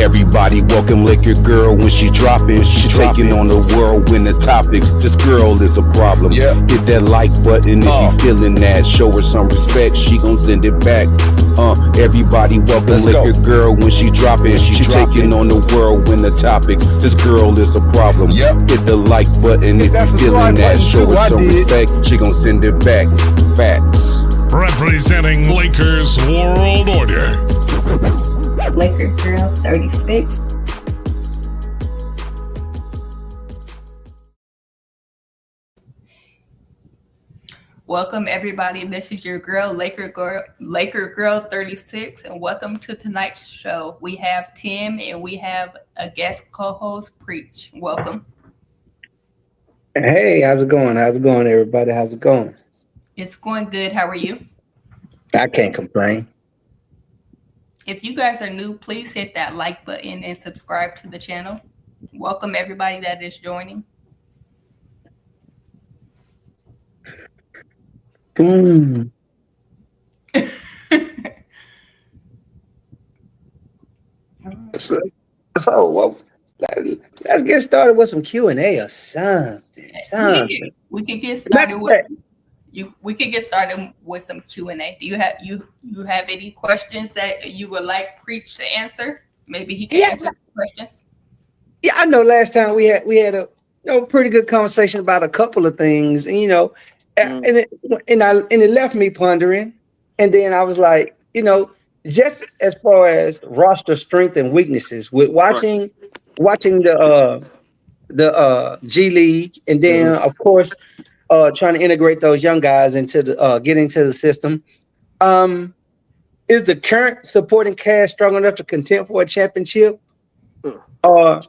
Everybody welcome Liquor Girl when she dropping. She taking on the world when the topics. This girl is a problem. Yeah. Hit that like button if you feeling that. Show her some respect, she gon' send it back. Everybody welcome Liquor Girl when she dropping. She taking on the world when the topics. This girl is a problem. Yep. Hit the like button if you feeling that. Show her some respect, she gon' send it back. Facts. Representing Lakers World Order. Laker Girl 36. Welcome everybody. This is your girl, Laker Girl 36, and welcome to tonight's show. We have Tim and we have a guest co-host, Preach. Welcome. Hey, how's it going? How's it going, everybody? How's it going? It's going good. How are you? I can't complain. If you guys are new, please hit that like button and subscribe to the channel. Welcome everybody that is joining. So well, let's get started with some Q&A or something. We can get started with we can get started with some Q&A. Do you have any questions that you would like Preach to answer? Maybe he can answer some questions. Yeah, I know. Last time we had a pretty good conversation about a couple of things, and and it left me pondering. And then I was like, just as far as roster strength and weaknesses, with watching the G League, and then of course trying to integrate those young guys into the get into the system. Is the current supporting cast strong enough to contend for a championship, or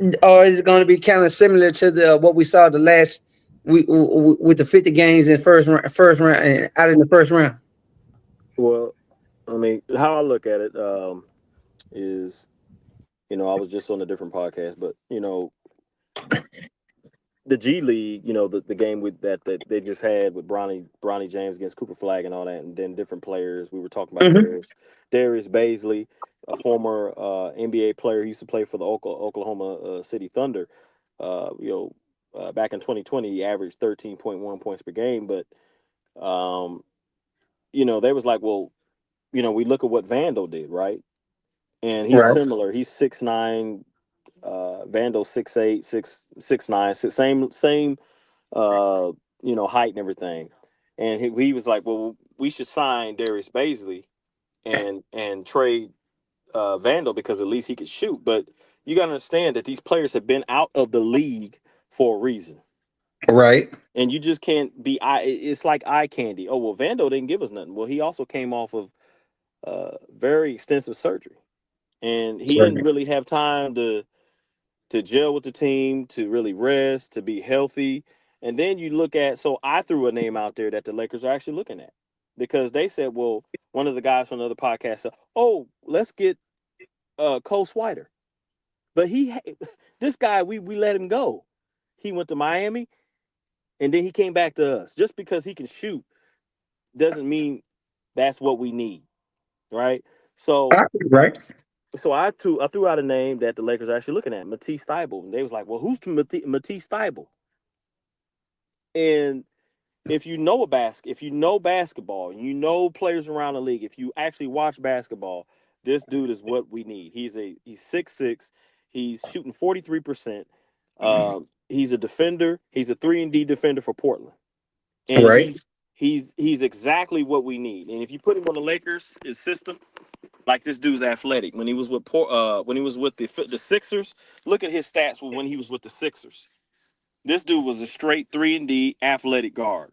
is it going to be kind of similar to what we saw the last week with the 50 games in first round and out in the first round? Well, I mean, how I look at it is, I was just on a different podcast, but the G League, the game that they just had with Bronny James against Cooper Flag and all that, and then different players. We were talking about Darius Baisley, a former NBA player who used to play for the Oklahoma City Thunder. Back in 2020, he averaged 13.1 points per game. But, they was like, well, we look at what Vandal did, right? And he's similar. He's 6'9", Vandal 6'8", 6'9", same height and everything. And he was like, well, we should sign Darius Baisley and trade Vandal because at least he could shoot. But you got to understand that these players have been out of the league for a reason. Right. And you just can't be it's like eye candy. Oh, well, Vandal didn't give us nothing. Well, he also came off of very extensive surgery. And he didn't really have time to gel with the team, to really rest, to be healthy. And then you look at, so I threw a name out there that the Lakers are actually looking at, because they said, well, one of the guys from another podcast said, oh, let's get Cole Swider. But this guy, we let him go. He went to Miami, and then he came back to us. Just because he can shoot doesn't mean that's what we need, right? So So I threw out a name that the Lakers are actually looking at, Matisse Thybulle. And they was like, well, who's Matisse Thybulle? And if you know basketball, you know players around the league, if you actually watch basketball, this dude is what we need. He's 6'6", he's shooting 43%. He's a defender. He's a 3-and-D defender for Portland. And he's exactly what we need. And if you put him on the Lakers' system, like, this dude's athletic. When he was with the Sixers, look at his stats when he was with the Sixers. This dude was a straight 3-and-D athletic guard,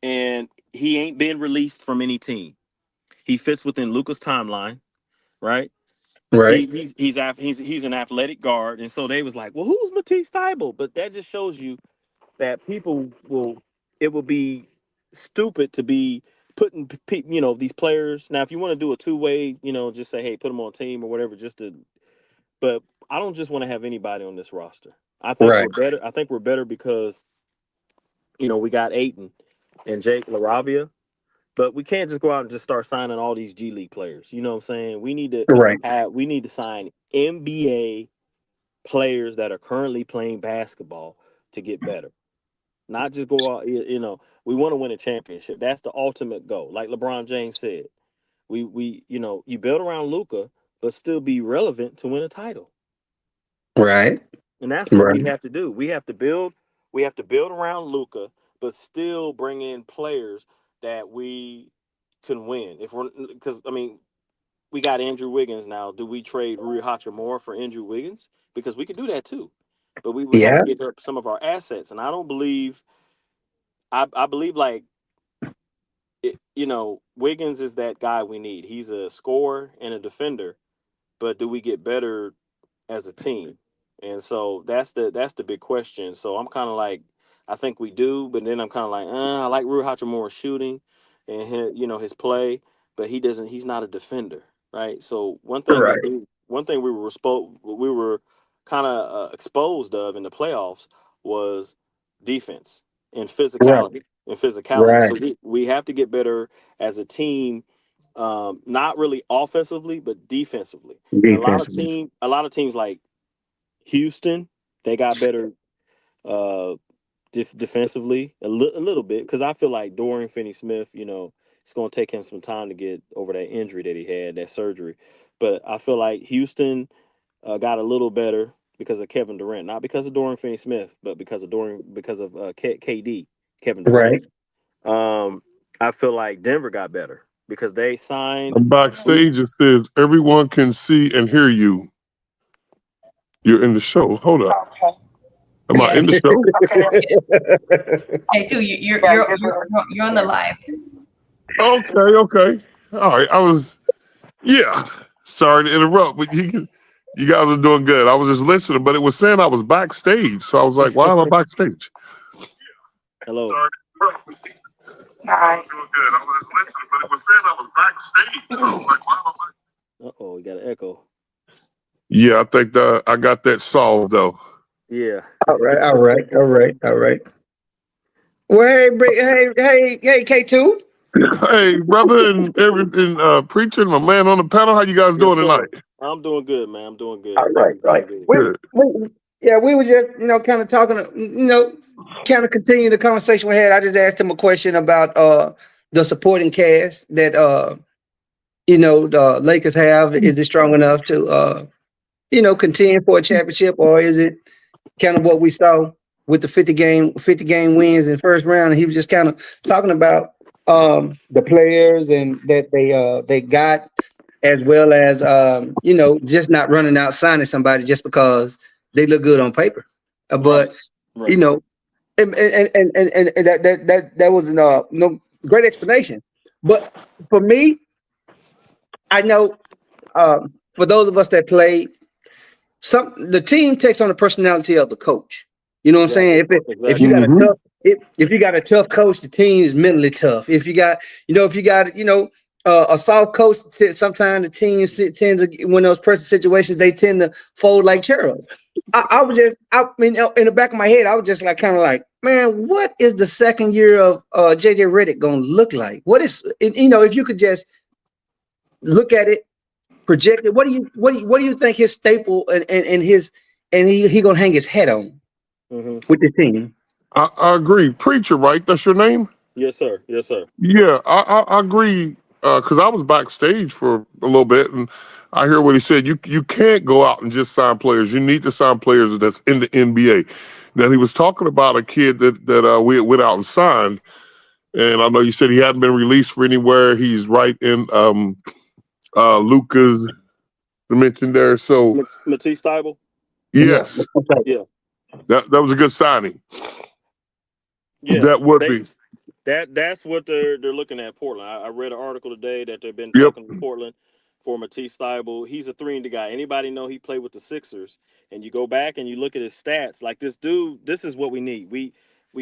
and he ain't been released from any team. He fits within Luka's timeline, right? Right. He's an athletic guard, and so they was like, well, who's Matisse Thybulle? But that just shows you that it will be stupid to be putting these players. Now, if you want to do a two-way, just say, hey, put them on a team or whatever, but I don't just want to have anybody on this roster. I think we're better. I think we're better because we got Ayton and Jake LaRavia But we can't just go out and just start signing all these G League players. You know what I'm saying? We need to Right. sign NBA players that are currently playing basketball to get better. Not just go out, we want to win a championship. That's the ultimate goal. Like LeBron James said, you build around Luka, but still be relevant to win a title. Right. And that's what we Right. have to do. We have to build around Luka, but still bring in players that we can win. We got Andrew Wiggins now. Do we trade Rui Hachimura for Andrew Wiggins? Because we could do that too. But we would have Yeah. to give up some of our assets. And I don't believe I believe like Wiggins is that guy we need. He's a scorer and a defender. But do we get better as a team? And so that's the big question. So I'm kind of like, I think we do, but then I'm kind of like, I like Rui Hachimura's shooting and his play, but he's not a defender, right? So Right. one thing we were kind of exposed of in the playoffs was defense and Right. physicality. Right. So we have to get better as a team, not really offensively, but defensively. And Defensively. a lot of teams like Houston, they got better defensively a little bit, because I feel like Dorian Finney-Smith, it's going to take him some time to get over that injury that he had, that surgery. But I feel like Houston got a little better because of Kevin Durant, not because of Dorian Finney-Smith, but because of KD, Kevin Durant. Right. I feel like Denver got better because they signed. I'm backstage. It says everyone can see and hear you. You're in the show. Hold up. Am I Yeah. in the show? Hey, too, you're on the live. Okay. All right. Yeah. Sorry to interrupt, but you guys are doing good. I was just listening, but it was saying I was backstage. So I was like, why am I backstage? Hello. Hi. Doing good. I was just listening, but it was saying I was backstage. So I was like, why am I? Uh-oh, we got an echo. Yeah, I think I got that solved though. Yeah. All right. Well, hey, K2. Hey, brother, and preacher, my man on the panel, how you guys Yes, doing sir. tonight? I'm doing good, man. I'm doing good. All right. Doing good. Good. We were just, kind of talking, kind of continue the conversation we had. I just asked him a question about the supporting cast that the Lakers have. Is it strong enough to contend for a championship, or is it kind of what we saw with the 50 game wins in first round? And he was just kind of talking about the players and that they got, as well as just not running out signing somebody just because they look good on paper. But Right. and that was no great explanation. But for me, I know for those of us that played, the team takes on the personality of the coach. You know what I'm saying? If you got a Mm-hmm. tough if you got a tough coach, the team is mentally tough. If you got a soft coach, sometimes the team tends to, when those pressure situations, they tend to fold like churros. I mean, in the back of my head, I was just like, kind of like, man, what is the second year of JJ Redick going to look like? What is, if you could just look at it, project it. What do you think his staple and he gonna hang his head on with the team? I agree. Preacher, right? That's your name? Yes, sir. Yes, sir. Yeah, I agree. Because I was backstage for a little bit, and I hear what he said. You can't go out and just sign players. You need to sign players that's in the NBA. Now, he was talking about a kid that we went out and signed, and I know you said he hadn't been released for anywhere. He's right in Luca's dimension there. So Matisse Thybulle? yes, Yeah. that was a good signing. Yeah. That would be. That's what they're looking at Portland. I read an article today that they've been Yep. talking to Portland for Matisse Thybulle. He's a 3-and-D guy. Anybody know he played with the Sixers? And you go back and you look at his stats. Like, this dude, this is what we need. We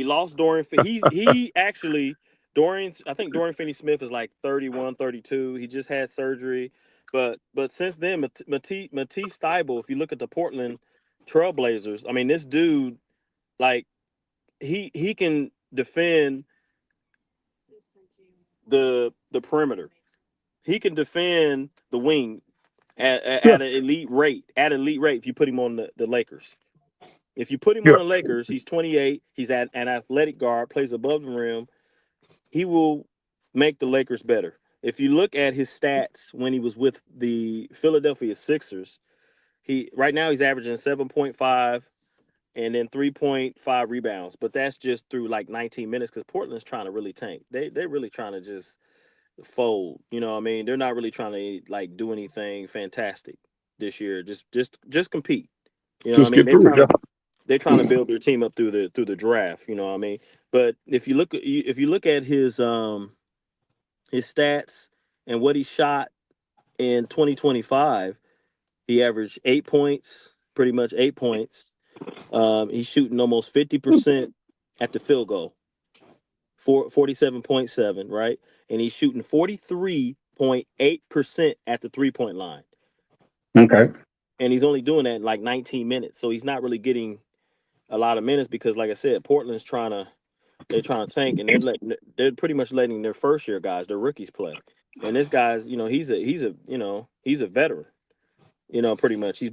lost Dorian. He actually I think Dorian Finney-Smith is like 31, 32. He just had surgery. But since then, Matisse Thybulle, if you look at the Portland Trailblazers, I mean, this dude, like, he can defend. the perimeter. He can defend the wing at an elite rate. At an elite rate, if you put him on the Lakers. If you put him on the Lakers, he's 28. He's at an athletic guard, plays above the rim. He will make the Lakers better. If you look at his stats when he was with the Philadelphia Sixers, right now he's averaging 7.5 and then 3.5 rebounds. But that's just through like 19 minutes because Portland's trying to really tank. They're really trying to just fold. You know what I mean? They're not really trying to like do anything fantastic this year. Just compete. You know Just what I mean? get through it. They're trying to build their team up through the draft. You know what I mean? But if you look at his stats and what he shot in 2025, he averaged 8 points, pretty much 8 points. He's shooting almost 50% at the field goal, 47.7, right? And he's shooting 43.8% at the 3-point line. Okay. And he's only doing that in like 19 minutes. So he's not really getting a lot of minutes because, like I said, Portland's trying to tank, and they're pretty much letting their first year guys, their rookies, play. And this guy's, he's a veteran. Pretty much. He's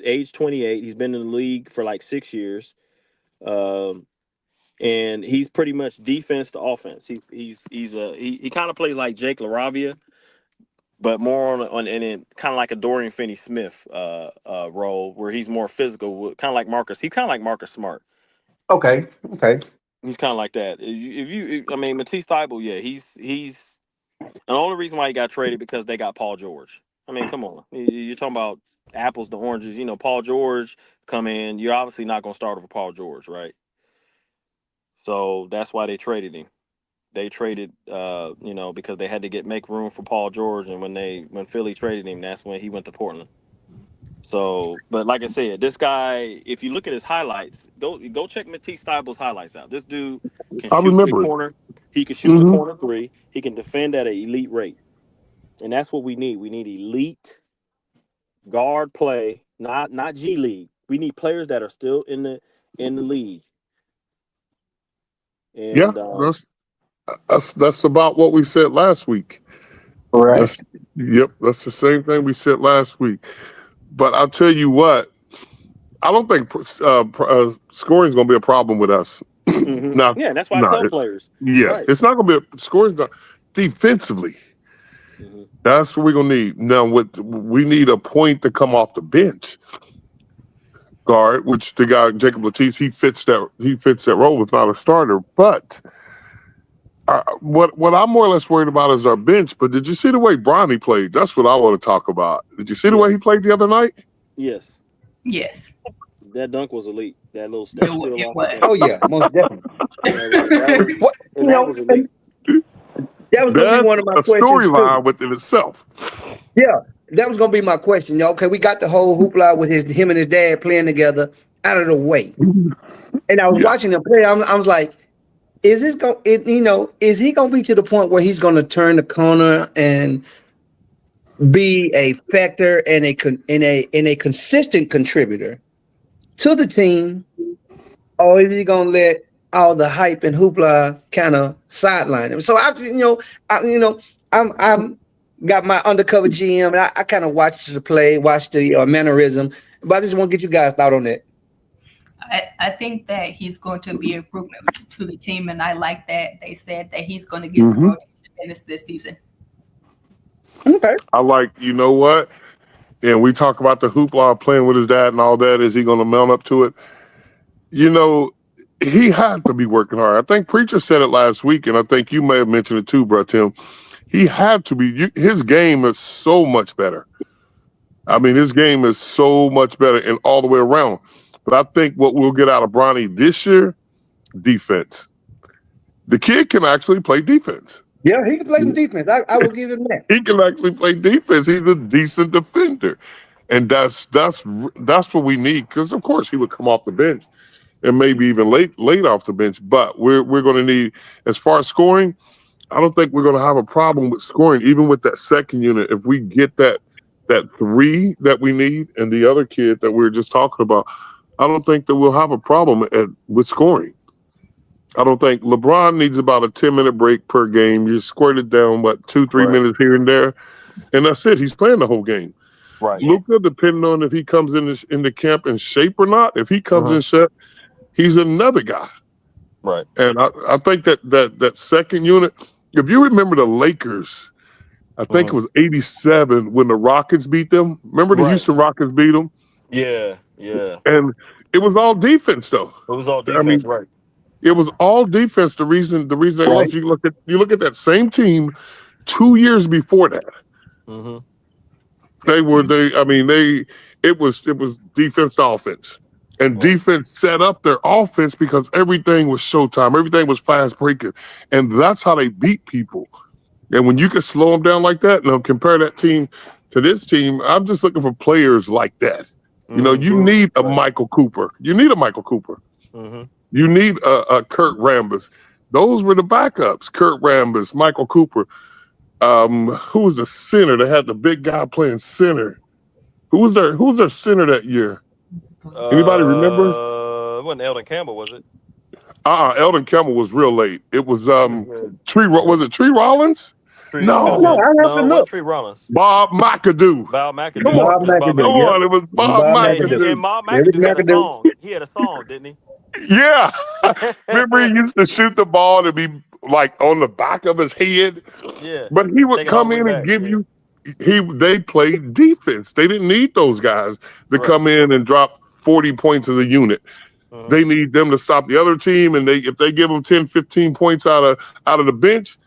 age 28. He's been in the league for like 6 years. And he's pretty much defense to offense. He kind of plays like Jake LaRavia, but more on kind of like a Dorian Finney-Smith role where he's more physical, kind of like Marcus. He's kind of like Marcus Smart. Okay. He's kind of like that. Matisse Thybulle, yeah, he's the only reason why he got traded because they got Paul George. I mean, come on, you're talking about apples to oranges. Paul George come in. You're obviously not going to start over Paul George, right? So that's why they traded him. They traded, because they had to make room for Paul George, and when Philly traded him, that's when he went to Portland. So, but like I said, this guy, if you look at his highlights, go check Matisse Thybulle's highlights out. This dude can shoot the corner. He can shoot the corner three. He can defend at an elite rate, and that's what we need. We need elite guard play, not G League. We need players that are still in the league. And, that's about what we said last week. Right. That's the same thing we said last week. But I'll tell you what, I don't think scoring is going to be a problem with us. Now, that's why I tell players. Yeah, right. It's not going to be scoring defensively. Mm-hmm. That's what we're going to need. Now, we need a point to come off the bench. Guard, which the guy Jacob Latisse, he fits that role with not a starter. But what I'm more or less worried about is our bench. But did you see the way Bronny played? That's what I want to talk about. Did you see the way he played the other night? Yes. That dunk was elite. That little step still off. Oh yeah, most definitely. That was elite. That was going to be one of my questions. A storyline within itself. Yeah, that was going to be my question. Okay, we got the whole hoopla with him and his dad playing together out of the way, and I was watching them play. I was like, is he going to be to the point where he's going to turn the corner and be a factor and a consistent contributor to the team, or is he going to let all the hype and hoopla kind of sideline him? So I'm got my undercover GM, and I kind of watched the play, watched the mannerism, but I just want to get you guys' thought on that. I think that he's going to be an improvement to the team, and I like that they said that he's going to get some rotation minutes this season. Okay. I like, you know what? And we talk about the hoopla playing with his dad and all that. Is he going to mount up to it? He had to be working hard. I think Preacher said it last week, and I think you may have mentioned it too, bro, Tim. He had to be. His game is so much better. I mean, his game is so much better and all the way around. But I think what we'll get out of Bronny this year, defense. The kid can actually play defense. Yeah, he can play some defense. I will give him that. He can actually play defense. He's a decent defender. And that's what we need. Because, of course, he would come off the bench and maybe even late off the bench. But we're going to need, as far as scoring, I don't think we're going to have a problem with scoring, even with that second unit. If we get that three that we need and the other kid that we were just talking about, I don't think that we'll have a problem with scoring. I don't think LeBron needs about a 10-minute break per game. You squirt it down, 2-3 minutes here and there, and that's it. He's playing the whole game. Right. Luka, depending on if he comes in the camp in shape or not, if he comes in shape, he's another guy. Right. And I think that second unit, if you remember the Lakers, I think it was 87 when the Rockets beat them. Remember the Houston Rockets beat them? Yeah. And it was all defense, though. It was all I defense, mean, right? it was all defense. The reason they lost. You look at that same team 2 years before that. It was defense to offense. And defense set up their offense because everything was showtime. Everything was fast breaking. And that's how they beat people. And when you can slow them down like that, and compare that team to this team, I'm just looking for players like that. You know, you need a Michael Cooper. You need a Michael Cooper. You need a Kurt Rambis. Those were the backups. Kurt Rambis, Michael Cooper. Who was the center that had the big guy playing center? Who was their center that year? Anybody remember? It wasn't Eldon Campbell, was it? Eldon Campbell was real late. It was was it Tree Rollins? No, I have to look. Tree Rollins. Bob McAdoo. Bob McAdoo. Come on, it was Bob McAdoo. And Bob McAdoo had a song. He had a song, didn't he? Yeah. Remember he used to shoot the ball to be like on the back of his head? Yeah. But he would come in and give you they played defense. They didn't need those guys to come in and drop 40 points as a unit. They need them to stop the other team, and if they give them 10, 15 points out of the bench,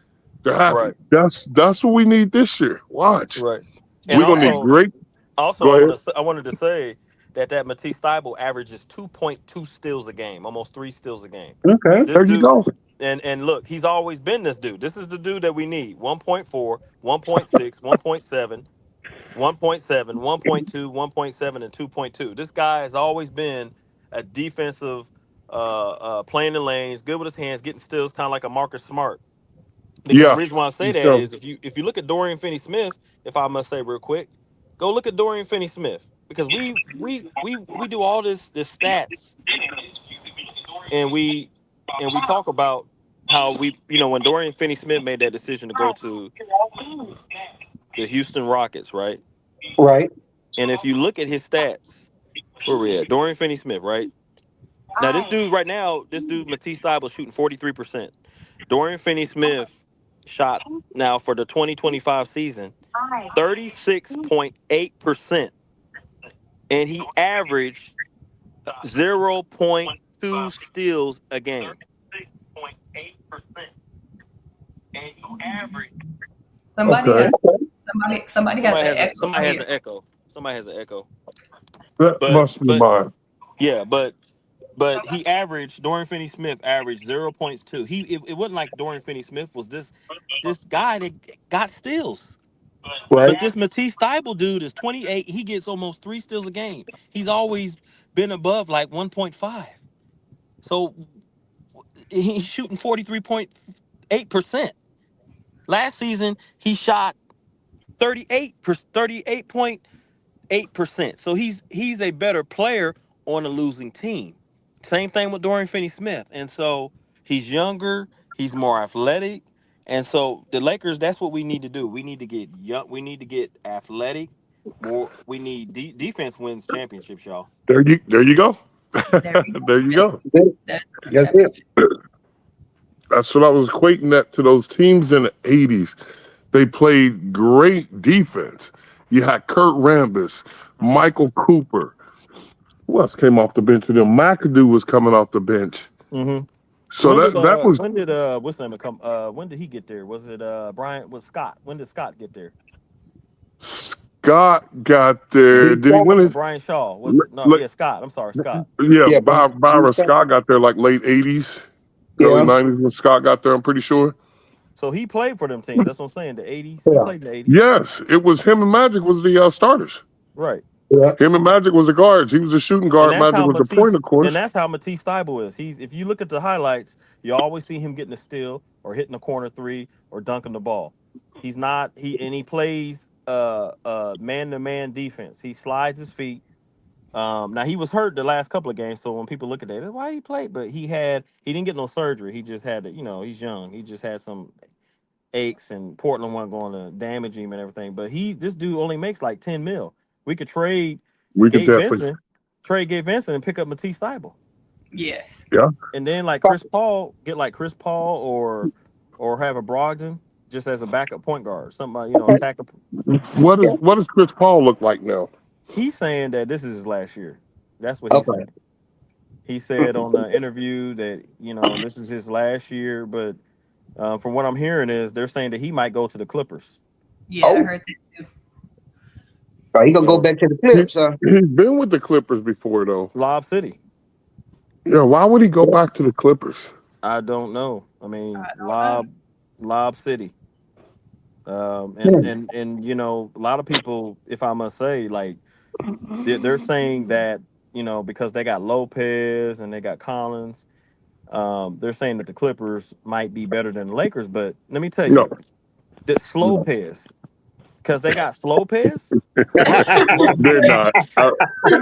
they're happy. That's what we need this year. Watch. Right. We're gonna need great. Also, I wanted to say that Matisse Thybulle averages 2.2 steals a game, almost 3 steals a game. Okay, there you go. And look, he's always been this dude. This is the dude that we need. 1.4, 1.6, 1.7, 1.7, 1.2, 1.7, and 2.2. This guy has always been a defensive, playing the lanes, good with his hands, getting steals, kind of like a Marcus Smart. Because the reason why I say that is if you look at Dorian Finney-Smith, if I must say real quick, go look at Dorian Finney-Smith, because we do all this stats, and we talk about how when Dorian Finney-Smith made that decision to go to the Houston Rockets, right? Right. And if you look at his stats, where we at? Dorian Finney-Smith, right? Now this dude Matisse Thybulle shooting 43%. Dorian Finney-Smith shot now for the 2025 season 36.8%, and he averaged 0.2 steals a game. Somebody has an echo. Somebody has an echo. That must be mine. Yeah, but he averaged, Dorian Finney-Smith averaged 0.2. It wasn't like Dorian Finney-Smith was this guy that got steals. Right. But this Matisse Thybulle dude is 28. He gets almost 3 steals a game. He's always been above like 1.5. So he's shooting 43.8%. Last season, he shot 38.8%. So he's a better player on a losing team. Same thing with Dorian Finney-Smith. And so he's younger, he's more athletic. And so the Lakers, that's what we need to do. We need to get young, we need to get athletic. We need defense wins championships, y'all. There you go. There you go. That's it. That's what I was equating that to those teams in the 80s. They played great defense. You had Kurt Rambis, Michael Cooper. Who else came off the bench with them? McAdoo was coming off the bench. Mm-hmm. So that was. When did what's his name come? When did he get there? Was it Brian? Was Scott? When did Scott get there? Scott got there. Did he win it? Brian Shaw. Scott. I'm sorry, Scott. Yeah, Byron Scott got there like late 80s, early 90s when Scott got there, I'm pretty sure. So he played for them teams. That's what I'm saying. The 80s. He played in the 80s. Yes, it was him and Magic was the starters. Right. Yeah. Him and Magic was the guards. He was a shooting guard. Magic was the point, of course. And that's how Matisse Thybulle is. If you look at the highlights, you always see him getting a steal or hitting a corner three or dunking the ball. He's not he plays man-to-man defense. He slides his feet. Now he was hurt the last couple of games, so when people look at that, why he played? But he didn't get no surgery. He just had he's young. He just had some aches, and Portland wasn't going to damage him and everything. But this dude only makes like 10 mil. We could trade We could Gabe definitely Vincent, and pick up Matisse Thybulle. Yes. Yeah. And then like Chris Paul, or have a Brogdon just as a backup point guard. Somebody, attack. What does Chris Paul look like now? He's saying that this is his last year. That's what he's saying. He said on the interview that this is his last year, but from what I'm hearing is they're saying that he might go to the Clippers. Yeah, I heard that too. He gonna go back to the Clips, huh? He's been with the Clippers before, though. Lob City. Yeah, why would he go back to the Clippers? I don't know. I mean, know. Lob City. And a lot of people, if I must say, like they're saying that because they got Lopez and they got Collins, they're saying that the Clippers might be better than the Lakers. But let me tell you, that Slopez, because they got Slopez. They're not. Come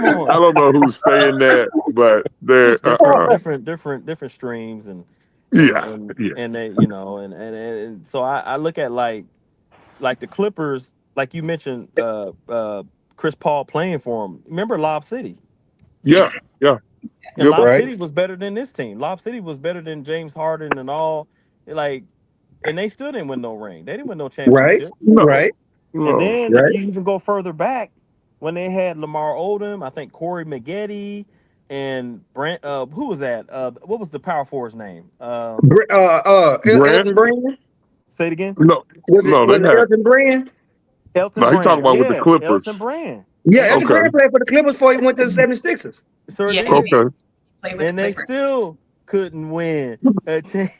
on. I don't know who's saying that, but they're different streams and they, and so I look at like the Clippers, like you mentioned, Chris Paul playing for him. Remember Lob City? Yeah. And Lob City was better than this team. Lob City was better than James Harden and all. Like, and they still didn't win no ring. They didn't win no championship. Right. And then if you even go further back, when they had Lamar Odom, I think Corey Maggette and Brent. Who was that? What was the power forward's name? Elton Brand. Say it again. Was it Elton Brand? Elton Brand. He's talking about with the Clippers. Elton Brand. Yeah, Elton Brand played for the Clippers before he went to the 76ers. Sir, Yeah. Okay. And they still couldn't win a championship.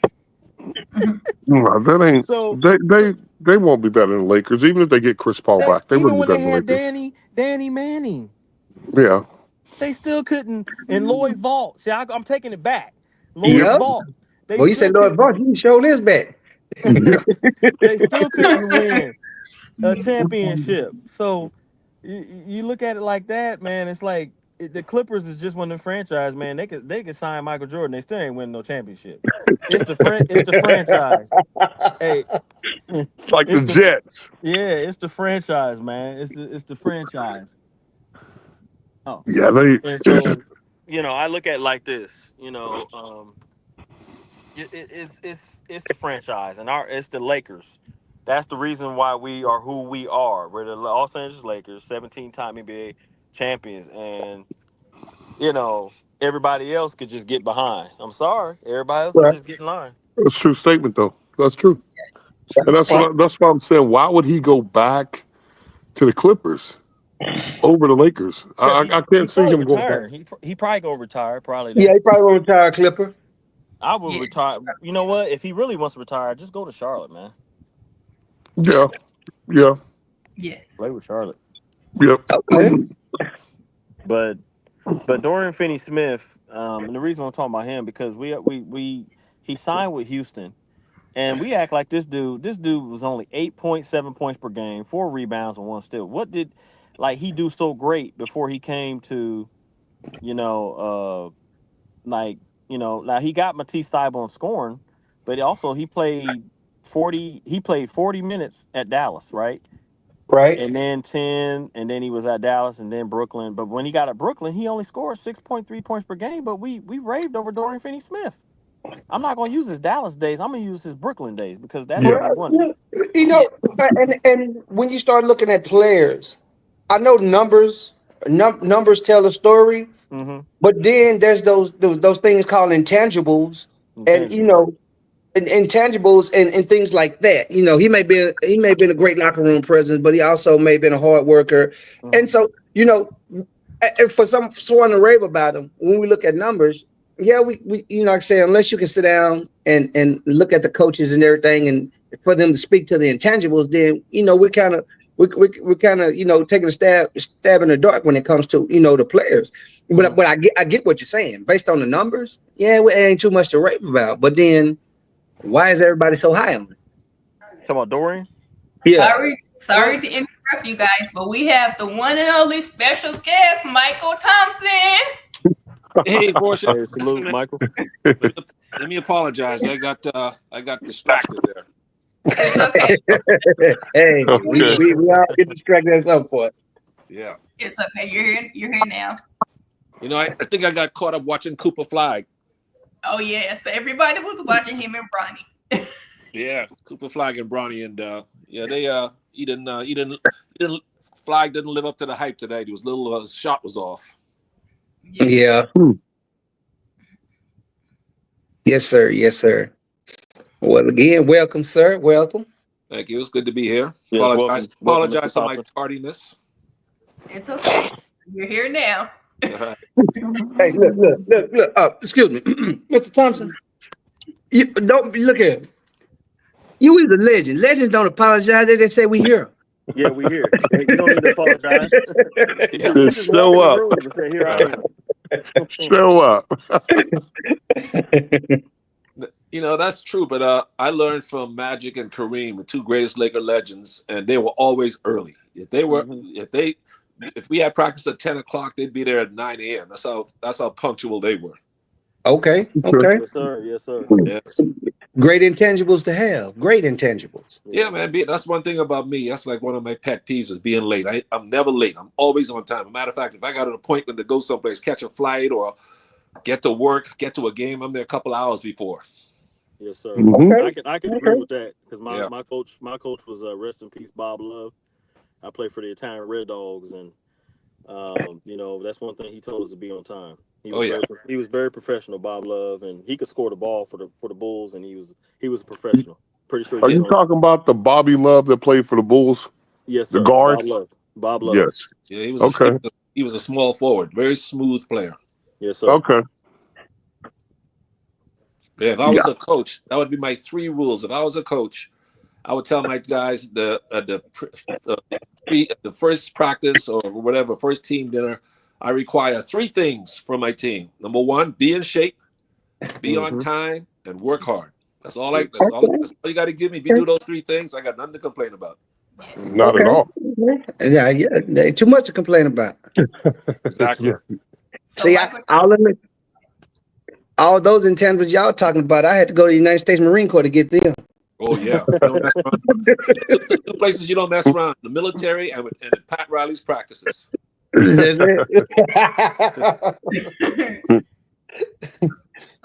No, that ain't. So they won't be better than the Lakers, even if they get Chris Paul back. They wouldn't be better than the Lakers. Danny Manning. Yeah. They still couldn't. And Lloyd Vault. See, I'm taking it back. Lloyd Vault. Well, you said Lloyd Vault. You can show this back. They still couldn't win a championship. So you look at it like that, man. It's like the Clippers is just one of the franchise, man. They could sign Michael Jordan. They still ain't winning no championship. It's the franchise. Hey, it's like the Jets. Yeah, it's the franchise, man. It's the franchise. Oh yeah, and so I look at it like this. It's the franchise, and it's the Lakers. That's the reason why we are who we are. We're the Los Angeles Lakers, 17-time NBA champions, and everybody else could just get behind. I'm sorry, everybody else is just get in line. That's a true statement, though. That's true, and that's what I'm saying. Why would he go back to the Clippers over the Lakers? I can't see him going back. He probably go retire. Probably. Yeah, he probably will retire a Clipper. I would retire. You know what? If he really wants to retire, just go to Charlotte, man. Yeah. Yes. Play with Charlotte. Yep. Okay. But Dorian Finney-Smith, and the reason I'm talking about him because he signed with Houston, and we act like this dude was only 8.7 points per game, 4 rebounds and 1 steal. What did he do so great before he came to, now he got Matisse Thybulle scoring, but he played 40 minutes at Dallas, right? Right. And then 10, and then he was at Dallas and then Brooklyn. But when he got at Brooklyn, he only scored 6.3 points per game, but we raved over Dorian Finney-Smith. I'm not going to use his Dallas days. I'm going to use his Brooklyn days because that's what he won. And when you start looking at players, I know numbers tell a story, but then there's those things called intangibles, and intangibles and things like that. He may be a great locker room presence, but he also may have been a hard worker. And so, for someone to rave about him, when we look at numbers, we like I say, unless you can sit down and look at the coaches and everything, and for them to speak to the intangibles, then we're kind of taking a stab in the dark when it comes to the players. But I get what you're saying based on the numbers. Yeah, it ain't too much to rave about. But then, why is everybody so high on it? Talking about Dorian? Yeah. Sorry to interrupt interrupt you guys, but we have the one and only special guest, Mycheal Thompson. Hey, Portia. Hey, salute, Michael. Let me apologize. I got distracted there. It's okay. Hey, Okay. we all get distracted at some point. Yeah. It's okay. You're here now. You know, I think I got caught up watching Cooper Flag. Oh yes, everybody was watching him and Bronny. Yeah, Cooper Flag and Bronny, and Flag didn't live up to the hype today. He was a little shot was off. Yeah. Yes, sir. Yes, sir. Well, again, welcome, sir. Welcome. Thank you. It's good to be here. Yes, Apologize welcome, Mr. for my Thompson. tardiness. It's okay. You're here now. Hey, look. Excuse me, Mr. Thompson. You don't look here. You is a legend. Legends don't apologize. They just say we here. Yeah, we here. Hey, you don't need to apologize. Yeah. You Just show walk up. in the room and say, "Here I am." Show up. You know, that's true, but I learned from Magic and Kareem, the two greatest Laker legends, and they were always early. If we had practice at 10 o'clock, they'd be there at 9 a.m. That's how punctual they were. Okay. Yes, sir. Yes, sir. Yeah. Great intangibles to have. Great intangibles. Yeah, man. That's one thing about me. That's like one of my pet peeves is being late. I'm never late. I'm always on time. As a matter of fact, if I got an appointment to go someplace, catch a flight or get to work, get to a game, I'm there a couple hours before. Yes, sir. Mhm. I can agree with that because Yeah. my coach was rest in peace, Bob Love. I played for the Italian Red Dogs, and you know, that's one thing he told us to be on time. He was very professional, Bob Love, and he could score the ball for the Bulls, and he was a professional. Pretty sure. Are you talking about the Bobby Love that played for the Bulls? Yes, sir. The guard? Bob Love. Yes. Yeah, he was Okay. he was a small forward, very smooth player. Yes, sir. Okay. Yeah, if I was a coach, that would be my 3 rules. If I was a coach, I would tell my guys the first practice or whatever, first team dinner, I require 3 things from my team. Number 1, be in shape, be on time, and work hard. That's all you got to give me. If you do those 3 things, I got nothing to complain about. Not at all. Yeah, too much to complain about. Exactly. So See, Michael, I'll admit, all those intangibles y'all talking about, I had to go to the United States Marine Corps to get them. Oh yeah. You don't mess around. Two places you don't mess around: the military and Pat Riley's practices. So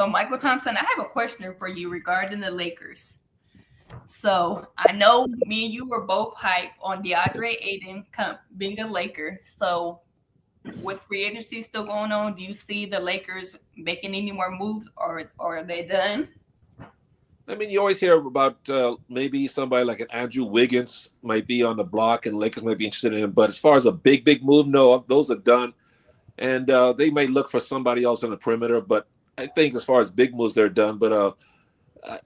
Mycheal Thompson, I have a question for you regarding the Lakers. So I know me and you were both hyped on DeAndre Ayton being a Laker. So with free agency still going on, do you see the Lakers making any more moves, or are they done? I mean, you always hear about maybe somebody like an Andrew Wiggins might be on the block and Lakers might be interested in him. But as far as a big move, no, those are done. And they may look for somebody else on the perimeter. But I think as far as big moves, they're done. But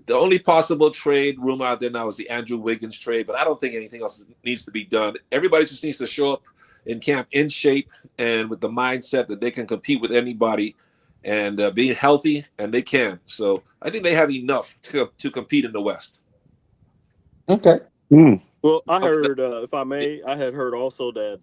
the only possible trade rumor out there now is the Andrew Wiggins trade. But I don't think anything else needs to be done. Everybody just needs to show up in camp in shape and with the mindset that they can compete with anybody and being healthy, and they can. So I think they have enough to compete in the West. Okay. Well, I heard, if I may, I had heard also that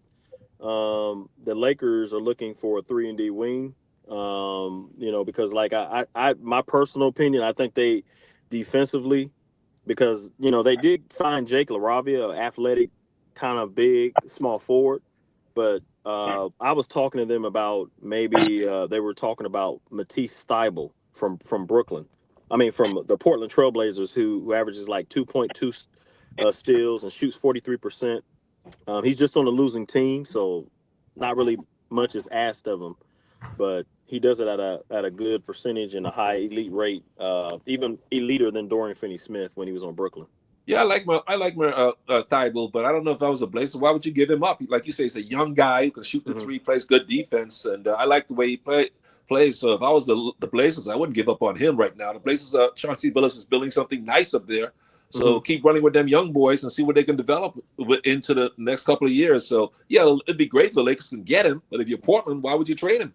the Lakers are looking for a 3-and-D wing. You know, because like I my personal opinion, I think they defensively, because you know they did sign Jake LaRavia, an athletic, kind of big, small forward, but I was talking to them about maybe they were talking about Matisse Thybulle from Brooklyn. I mean, from the Portland Trailblazers, who averages like 2.2 steals and shoots 43%. He's just on a losing team, so not really much is asked of him, but he does it at a good percentage and a high elite rate, even eliter than Dorian Finney-Smith when he was on Brooklyn. Yeah, I like my Thybulle, but I don't know if I was a Blazer. Why would you give him up? Like you say, he's a young guy who can shoot the 3, plays good defense, and I like the way he plays. So if I was the Blazers, I wouldn't give up on him right now. The Blazers, Chauncey Billups is building something nice up there. So keep running with them young boys and see what they can develop into the next couple of years. So yeah, it'd be great if the Lakers can get him, but if you're Portland, why would you trade him?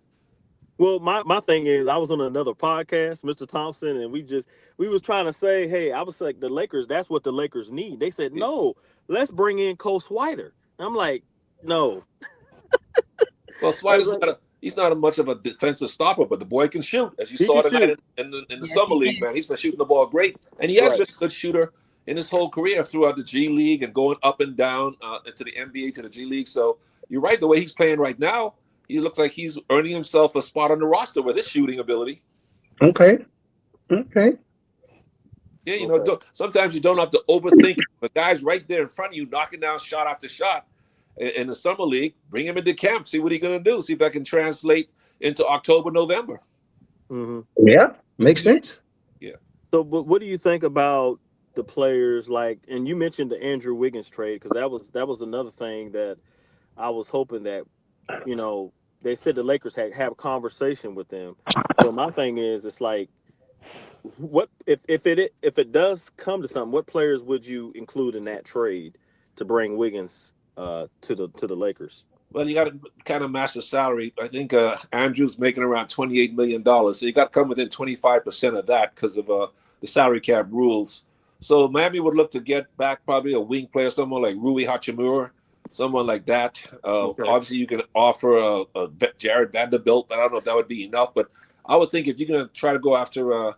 Well, my thing is, I was on another podcast, Mr. Thompson, and we was trying to say, hey, I was like, the Lakers, that's what the Lakers need. They said, no, let's bring in Cole Swider. I'm like, no. Well, he's not much of a defensive stopper, but the boy can shoot, as you He saw can tonight shoot. in the Yes, summer he league. can. Man, he's been shooting the ball great, and he has Right. been a good shooter in his whole career throughout the G League and going up and down into the NBA to the G League. So you're right. The way he's playing right now, he looks like he's earning himself a spot on the roster with his shooting ability. Okay. Okay. Yeah, you Okay. know, sometimes you don't have to overthink it. The guy's right there in front of you, knocking down shot after shot. In the summer league, bring him into camp. See what he's going to do. See if that can translate into October, November. Mm-hmm. Yeah. Makes sense. Yeah. So, but what do you think about the players like? And you mentioned the Andrew Wiggins trade because that was another thing that I was hoping that they said the Lakers had have a conversation with them. So my thing is, it's like, what if it does come to something? What players would you include in that trade to bring Wiggins to the Lakers? Well, you got to kind of match the salary. I think Andrew's making around $28 million. So you got to come within 25% of that because of the salary cap rules. So Miami would look to get back probably a wing player, someone like Rui Hachimura, someone like that. Okay. Obviously, you can offer a Jared Vanderbilt, but I don't know if that would be enough. But I would think if you're going to try to go after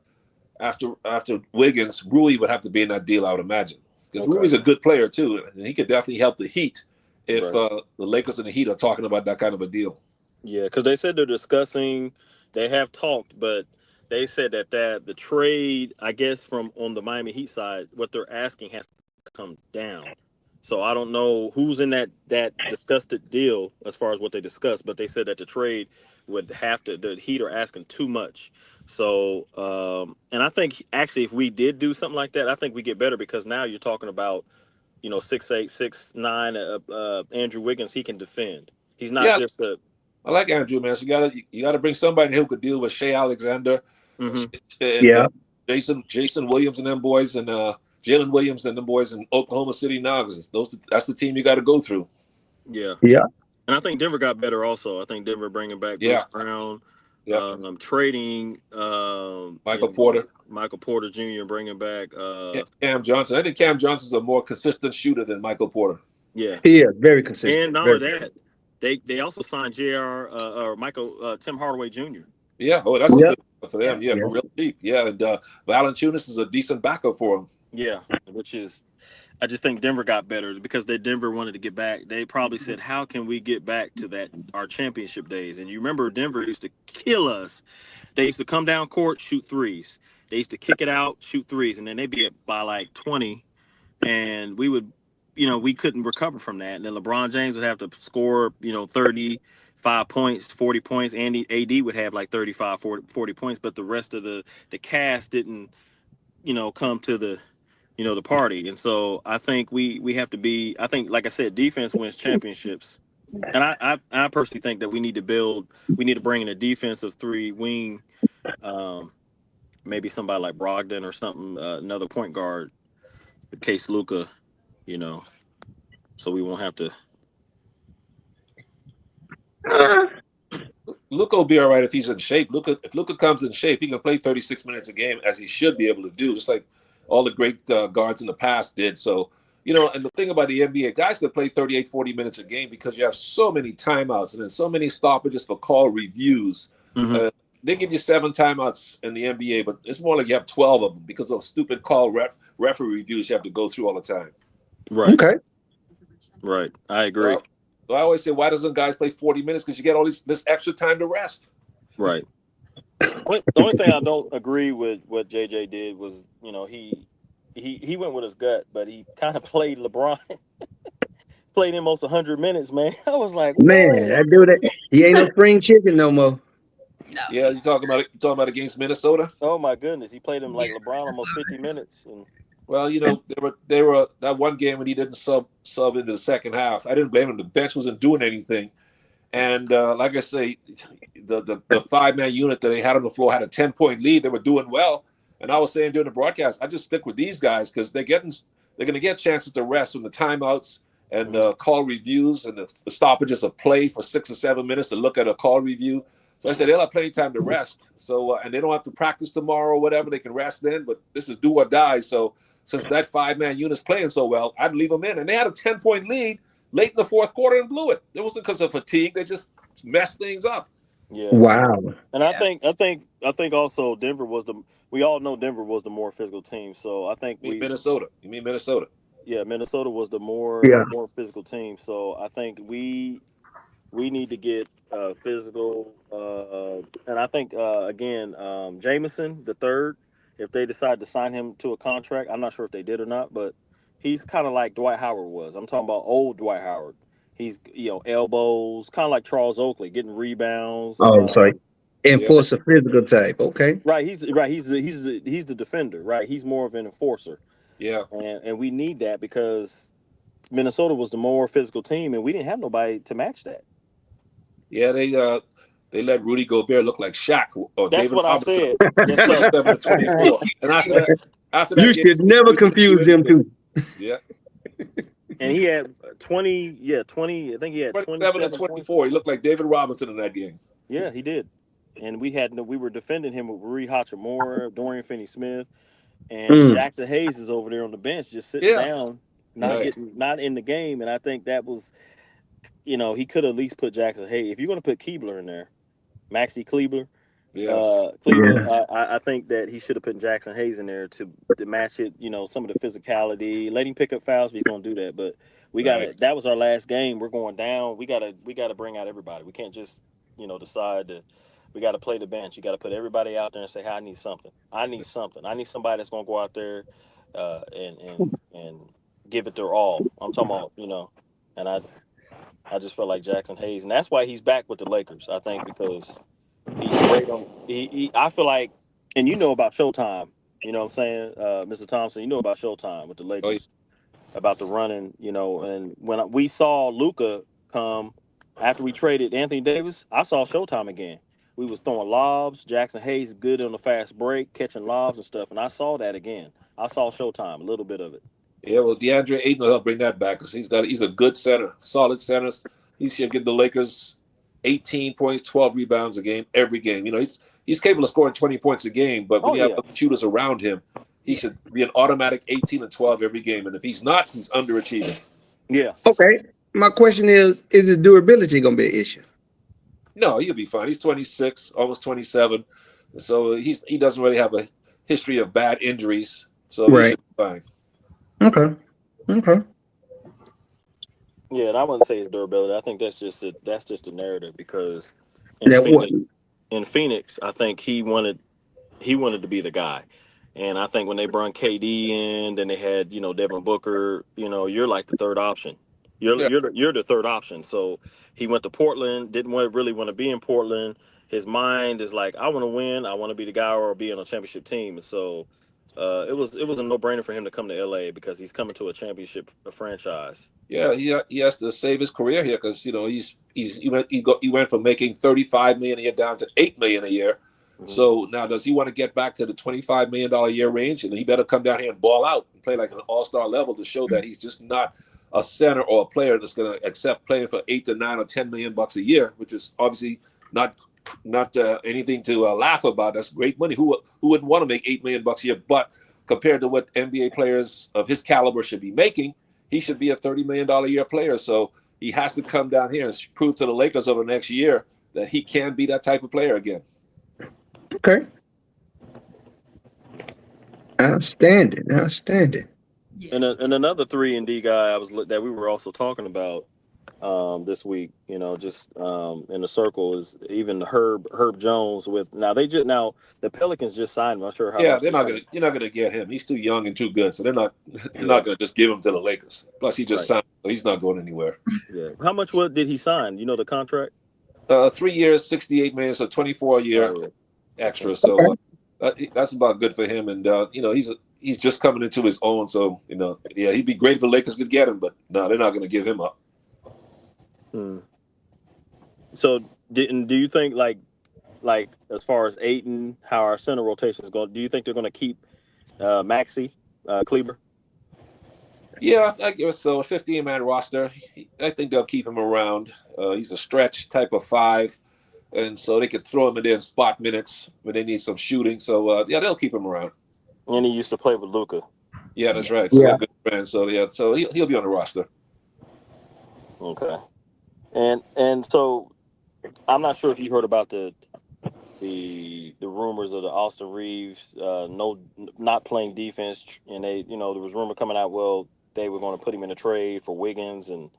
Wiggins, Rui would have to be in that deal, I would imagine. Because Okay. Rui's a good player, too, and he could definitely help the Heat if Right. the Lakers and the Heat are talking about that kind of a deal. Yeah, because they said they're discussing. They have talked, but they said that the trade, I guess, from on the Miami Heat side, what they're asking has to come down. So I don't know who's in that discussed deal as far as what they discussed, but they said that the trade would have to. The Heat are asking too much. So, and I think actually, if we did do something like that, I think we get better because now you're talking about 6'8", 6'9", Andrew Wiggins. He can defend. He's not Yeah, just a. I like Andrew, man. So you gotta bring somebody who could deal with Shea Alexander Mm-hmm. and Yeah. Jason Williams and them boys and Jalen Williams and them boys in Oklahoma City now because that's the team you got to go through. Yeah. Yeah. And I think Denver got better also. I think Denver bringing back Bruce Yeah. Brown, Yeah. Trading Michael Porter. Michael Porter Jr. bringing back Cam Johnson. I think Cam Johnson's a more consistent shooter than Michael Porter. yeah. He is very consistent. And not only that, they also signed Tim Hardaway Jr. Yeah. Oh, that's a Yeah. good for them. Yeah, Yeah. for real cheap. Yeah, and Valanciunas is a decent backup for him. Yeah, which is I just think Denver got better because Denver wanted to get back. They probably said, "How can we get back to our championship days?" And you remember Denver used to kill us. They used to come down court, shoot threes. They used to kick it out, shoot threes, and then they'd be by like 20, and we would, we couldn't recover from that. And then LeBron James would have to score, 35 points, 40 points. Andy AD would have like 35, 40 points, but the rest of the cast didn't, come to the the party. And so I think we have to be, I think, like I said, defense wins championships. And I personally think that we need to bring in a defensive three wing, maybe somebody like Brogdon or something, another point guard in case Luka, so we won't have to. Luka will be all right if he's in shape. If Luka comes in shape, he can play 36 minutes a game as he should be able to do, just like all the great guards in the past did. So, and the thing about the NBA, guys can play 38, 40 minutes a game because you have so many timeouts and then so many stoppages for call reviews. Mm-hmm. They give you 7 timeouts in the NBA, but it's more like you have 12 of them because of stupid call referee reviews you have to go through all the time. Right. Okay. Right. I agree. So I always say, why doesn't guys play 40 minutes? Because you get all this extra time to rest. Right. The only thing I don't agree with what JJ did was, he went with his gut, but he kind of played LeBron, played him almost 100 minutes, man. I was like, Man, that dude, he ain't no spring chicken no more. No. Yeah, you talking about against Minnesota? Oh my goodness, he played him like LeBron almost 50 minutes. And well, they were that one game when he didn't sub into the second half. I didn't blame him. The bench wasn't doing anything, and like I say, the 5-man unit that they had on the floor had a 10-point lead. They were doing well, and I was saying during the broadcast, I just stick with these guys because they're going to get chances to rest from the timeouts and call reviews and the stoppages of play for 6 or 7 minutes to look at a call review. So I said they'll have plenty of time to rest. So and they don't have to practice tomorrow or whatever. They can rest then. But this is do or die. So since that 5-man unit's playing so well, I'd leave them in. And they had a 10-point lead late in the fourth quarter and blew it. It wasn't because of fatigue. They just messed things up. Yeah. Wow. And I think also Denver was we all know Denver was the more physical team. So I think Minnesota. You mean Minnesota? Yeah, Minnesota was the more physical team. So I think we need to get physical. And I think again, Jameson the third, if they decide to sign him to a contract, I'm not sure if they did or not, but he's kind of like Dwight Howard was. I'm talking about old Dwight Howard. He's elbows, kind of like Charles Oakley, getting rebounds. Oh, sorry. Yeah. Enforcer physical type. Okay. Right. He's the defender. Right. He's more of an enforcer. Yeah. And we need that because Minnesota was the more physical team, and we didn't have nobody to match that. Yeah, they let Rudy Gobert look like Shaq or That's David what Robinson. I said. Yes, sir. 27 and 24. And after that You should never confuse them two. Yeah. And he had 20. Yeah, 20. I think he had 27 and 24. He looked like David Robinson in that game. Yeah, he did. And we were defending him with Rui Hachimura, Dorian Finney-Smith, and Jackson Hayes is over there on the bench just sitting down, not in the game. And I think that was, he could at least put Jackson Hayes. If you're going to put Keebler in there, Maxi Kleber, I think that he should have put Jackson Hayes in there to match it. Some of the physicality, let him pick up fouls. He's going to do that, but we got to. That was our last game. We're going down. We got to bring out everybody. We can't just decide to. We got to play the bench. You got to put everybody out there and say, "Hey, I need something. I need something. I need somebody that's going to go out there and give it their all." I'm talking about, and I just felt like Jackson Hayes, and that's why he's back with the Lakers. I think because he's great on. I feel like, and about Showtime. You know what I'm saying, Mr. Thompson. You know about Showtime with the Lakers, about the running. And when we saw Luka come after we traded Anthony Davis, I saw Showtime again. We was throwing lobs. Jackson Hayes good on the fast break, catching lobs and stuff, and I saw that again. I saw Showtime, a little bit of it. Yeah, well, DeAndre Ayton will help bring that back because he's a good center, solid center. He should give the Lakers 18 points, 12 rebounds a game, every game. He's capable of scoring 20 points a game, but when you have other shooters around him, he should be an automatic 18 and 12 every game. And if he's not, he's underachieving. Yeah. Okay. My question is his durability going to be an issue? No, he'll be fine. He's 26, almost 27. So he doesn't really have a history of bad injuries. So he should be fine. Okay. Yeah, and I wouldn't say his durability. I think that's just a narrative because in Phoenix, I think he wanted to be the guy. And I think when they brought KD in, then they had, Devin Booker, you're like the third option. You're the third option. So he went to Portland, didn't really want to be in Portland. His mind is like, I want to win, I want to be the guy or be on a championship team. And so it was a no-brainer for him to come to LA because he's coming to a championship franchise. Yeah, he has to save his career here because he went from making $35 million a year down to $8 million a year. Mm-hmm. So now does he want to get back to the $25 million a year range? And he better come down here and ball out and play like an all-star level to show that he's just not a center or a player that's going to accept playing for $8 to $9 or $10 million a year, which is obviously not anything to laugh about. That's great money. Who wouldn't want to make $8 million a year? But compared to what NBA players of his caliber should be making, he should be a $30 million a year player. So he has to come down here and prove to the Lakers over the next year that he can be that type of player again. Okay. Outstanding. Yes. And another 3-and-D guy that we were also talking about this week, in the circle is even Herb Jones the Pelicans just signed him. I'm not sure how. Yeah, you're not gonna get him. He's too young and too good, so they're not gonna just give him to the Lakers. Plus, he just signed, so he's not going anywhere. Yeah. How much did he sign? The contract? 3 years, $68 million, so 24 a year extra. So that's about good for him. And he's just coming into his own. So he'd be great if the Lakers could get him, but no, they're not going to give him up. So do you think like as far as Ayton, how our center rotation is going, do you think they're going to keep Maxi Kleber? Yeah, I guess so. A 15-man roster. I think they'll keep him around. He's a stretch type of 5, and so they could throw him in there in spot minutes when they need some shooting. So they'll keep him around. And he used to play with Luka. Yeah, that's right. So they're good friends. So so he'll be on the roster. Okay. And so I'm not sure if you heard about the rumors of the Austin Reeves not playing defense, and there was rumor coming out. Well, they were going to put him in a trade for Wiggins and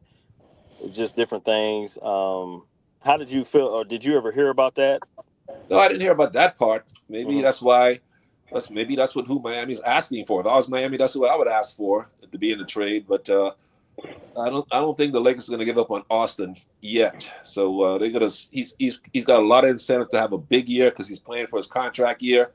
just different things. How did you feel, or did you ever hear about that? No, I didn't hear about that part. Maybe Hmm. that's why. That's what who Miami's asking for. If I was Miami, that's what I would ask for to be in the trade. But I don't think the Lakers are going to give up on Austin yet. So they're gonna. He's got a lot of incentive to have a big year because he's playing for his contract year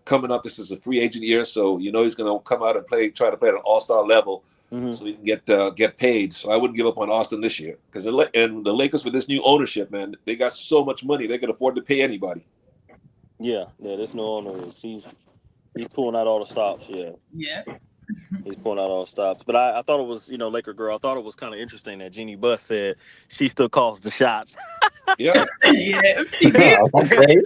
coming up. This is a free agent year, so he's going to come out and try to play at an all-star level, Hmm. so he can get paid. So I wouldn't give up on Austin this year because the Lakers with this new ownership, man, they got so much money they can afford to pay anybody. Yeah, this new owner he's pulling out all the stops. Yeah. Yeah. He's pulling out all stops. But I thought it was, Laker girl, I thought it was kind of interesting that Jeannie Buss said she still calls the shots. Yeah, Yeah, she did. Okay.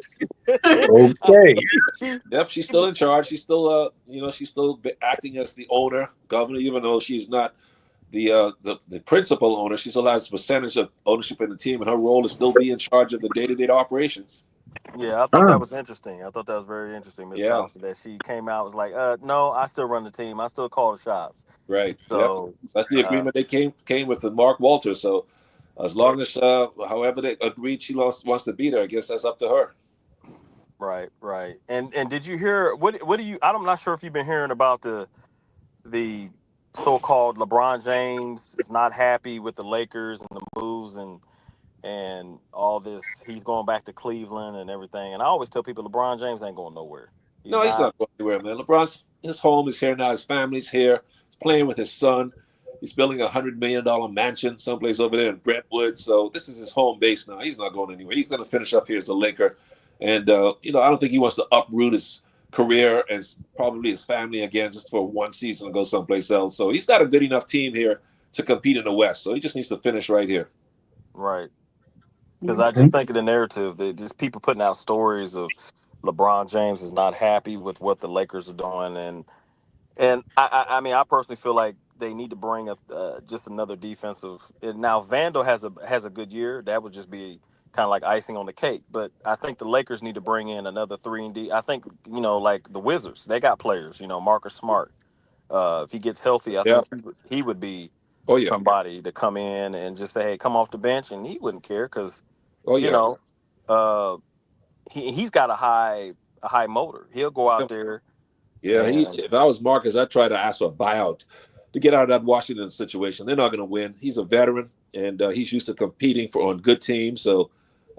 I- Okay. she, yep. She's still in charge. She's still she's still acting as the owner, governor, even though she's not the principal owner. She still has a percentage of ownership in the team, and her role is still be in charge of the day-to-day operations. yeah, I thought that was interesting. I thought that was very interesting, Miss Yeah, Thompson, that she came out was like, no, I still run the team. I still call the shots. right. Yep. So, That's the uh, agreement they came with Mark Walters. So as long as however they agreed she wants to be there, I guess that's up to her. right, right. And did you hear what do you? I'm not sure if you've been hearing about the so-called LeBron James is not happy with the Lakers and the moves and all this. He's going back to Cleveland and everything. And I always tell people LeBron James ain't going nowhere. He's No, he's not. not going anywhere, man. LeBron's his home is here now. His family's here. He's playing with his son. He's building $100 million mansion someplace over there in Brentwood. So this is his home base now. He's not going anywhere. He's going to finish up here as a Laker. And I don't think he wants to uproot his career and probably his family again just for one season and go someplace else. So he's got a good enough team here to compete in the West. So he just needs to finish right here. Right. Because I just think of the narrative that just people putting out stories of LeBron James is not happy with what the Lakers are doing, and I mean I personally feel like they need to bring just another defensive. And now Vandal has a good year. That would just be kind of like icing on the cake. But I think the Lakers need to bring in another 3-and-D. I think like the Wizards, they got players. Marcus Smart. If he gets healthy, I Yeah. think he would be Oh yeah. somebody to come in and just say, "Hey, come off the bench," and he wouldn't care because Oh you yeah. know, uh, he's got a high motor. He'll go out there Yeah, and if I was Marcus, I'd try to ask for a buyout to get out of that Washington situation. They're not going to win. He's a veteran, and he's used to competing on good teams. So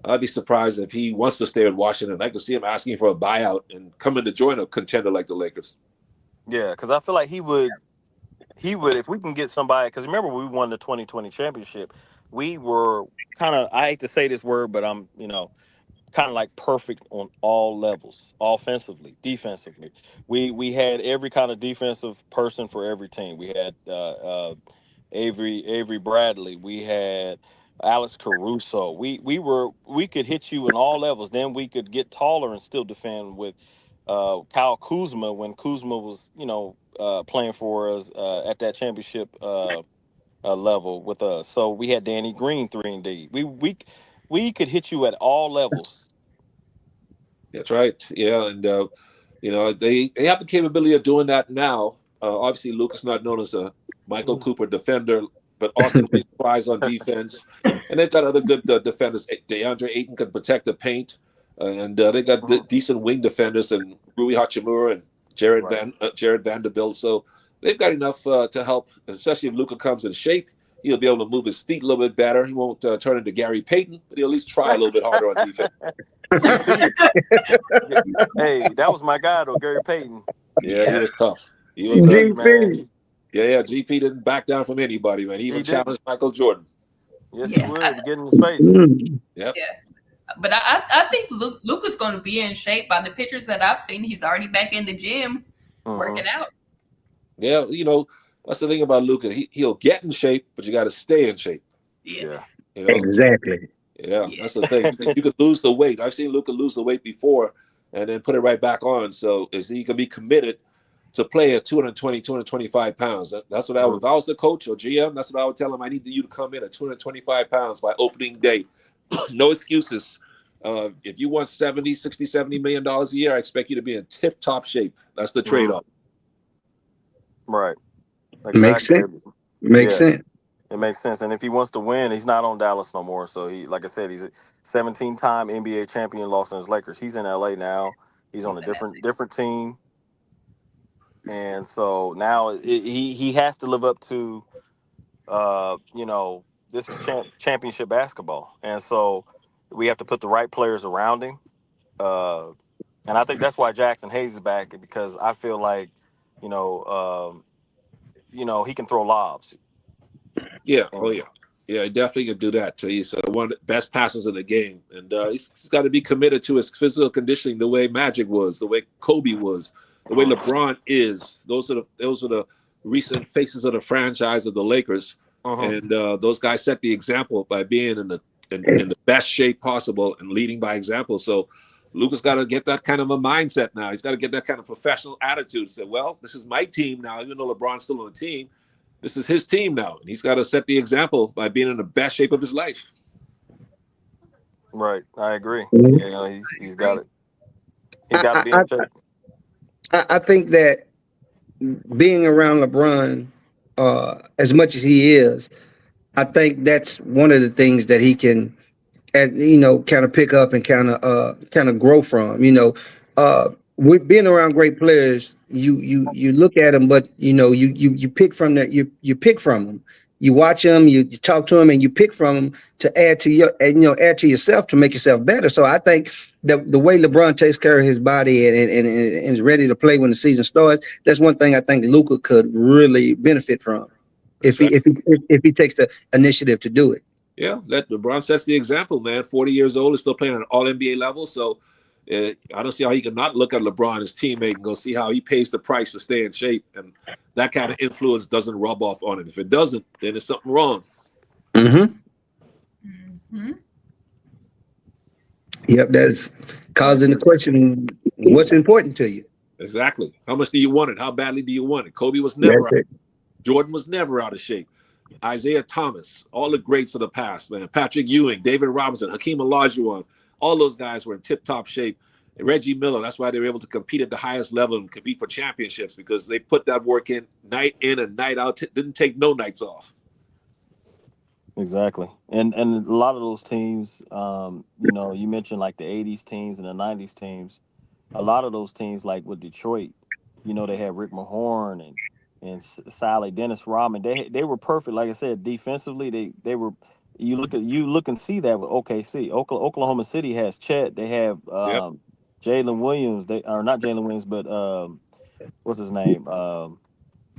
I'd be surprised if he wants to stay in Washington. I could see him asking for a buyout and coming to join a contender like the Lakers. yeah, because I feel like he would if we can get somebody. Because remember, we won the 2020 championship. We were kind of, I hate to say this word, but I'm kind of like perfect on all levels, offensively, defensively. We had every kind of defensive person for every team. We had Avery Bradley. We had Alex Caruso. We could hit you in all levels. Then we could get taller and still defend with Kyle Kuzma when Kuzma was playing for us at that championship level with us. So we had Danny Green 3-and-D. We could hit you at all levels. That's right. Yeah, and they have the capability of doing that now. Obviously, Luka's not known as a Michael Cooper defender, but Austin Reeves tries on defense, and they've got other good defenders. DeAndre Ayton can protect the paint, and they got decent wing defenders and Rui Hachimura and Right. Jared Vanderbilt. So they've got enough to help, especially if Luka comes in shape. He'll be able to move his feet a little bit better. He won't turn into Gary Payton, but he'll at least try a little bit harder on defense. Hey, that was my guy though, Gary Payton. Yeah, he was tough. He was GP, man. yeah. GP didn't back down from anybody, man. He even challenged Michael Jordan. Yes, Yeah, he would. Get in his face. Yep. Yeah. But I think Luka's going to be in shape. By the pictures that I've seen, he's already back in the gym working out. Yeah, that's the thing about Luka. He'll get in shape, but you got to stay in shape. Yeah. Exactly. Yeah, that's the thing. You could lose the weight. I've seen Luka lose the weight before and then put it right back on. So he can be committed to play at 220, 225 pounds. That's what I would, if I was the coach or GM, that's what I would tell him. I need you to come in at 225 pounds by opening day. No excuses. If you want 70 million dollars a year, I expect you to be in tip top shape. That's the trade-off. Right. Exactly. Makes sense. Makes sense. It makes sense. And if he wants to win, he's not on Dallas no more. So he, like I said, he's a 17-time NBA champion, Los Angeles Lakers. He's in LA now. He's on a different team. And so now he has to live up to this is championship basketball. And so we have to put the right players around him. And I think that's why Jackson Hayes is back, because I feel like, he can throw lobs. Yeah. Oh, yeah. Yeah, he definitely could do that. He's one of the best passers in the game. And he's got to be committed to his physical conditioning the way Magic was, the way Kobe was, the way LeBron is. Those are the recent faces of the franchise of the Lakers. And those guys set the example by being in the best shape possible and leading by example. So Luka's got to get that kind of a mindset now. He's got to get that kind of professional attitude. Say, well, this is my team now, even though LeBron's still on the team. This is his team now, and he's got to set the example by being in the best shape of his life. Right, I agree. He's got it. He's got to be in shape. I think that being around LeBron, as much as he is, I think that's one of the things that he can, kind of pick up and kind of grow from. With being around great players, you look at them, but you pick from that. You pick from them. You watch them, you talk to them, and you pick from them to add to add to yourself to make yourself better. So I think the way LeBron takes care of his body and is ready to play when the season starts, that's one thing I think Luka could really benefit from if he takes the initiative to do it. Yeah, LeBron sets the example, man. 40 years old, is still playing at an All-NBA level. So I don't see how he can not look at LeBron, his teammate, and go see how he pays the price to stay in shape. And that kind of influence doesn't rub off on him. If it doesn't, then there's something wrong. Yep, that's causing the question, what's important to you? Exactly. How much do you want it? How badly do you want it? Kobe was never out. Jordan was never out of shape. Isaiah Thomas, all the greats of the past, man. Patrick Ewing, David Robinson, Hakeem Olajuwon, all those guys were in tip-top shape. And Reggie Miller, that's why they were able to compete at the highest level and compete for championships, because they put that work in and night out, didn't take no nights off. Exactly. And a lot of those teams, you mentioned like the 80s teams and the 90s teams. A lot of those teams, like with Detroit, they had Rick Mahorn and Sally Dennis Rodman. They were perfect. Like I said, defensively, they were. You look and see that with OKC. Oklahoma City has Chet. They have Jalen Williams. They are not Jalen Williams, but what's his name?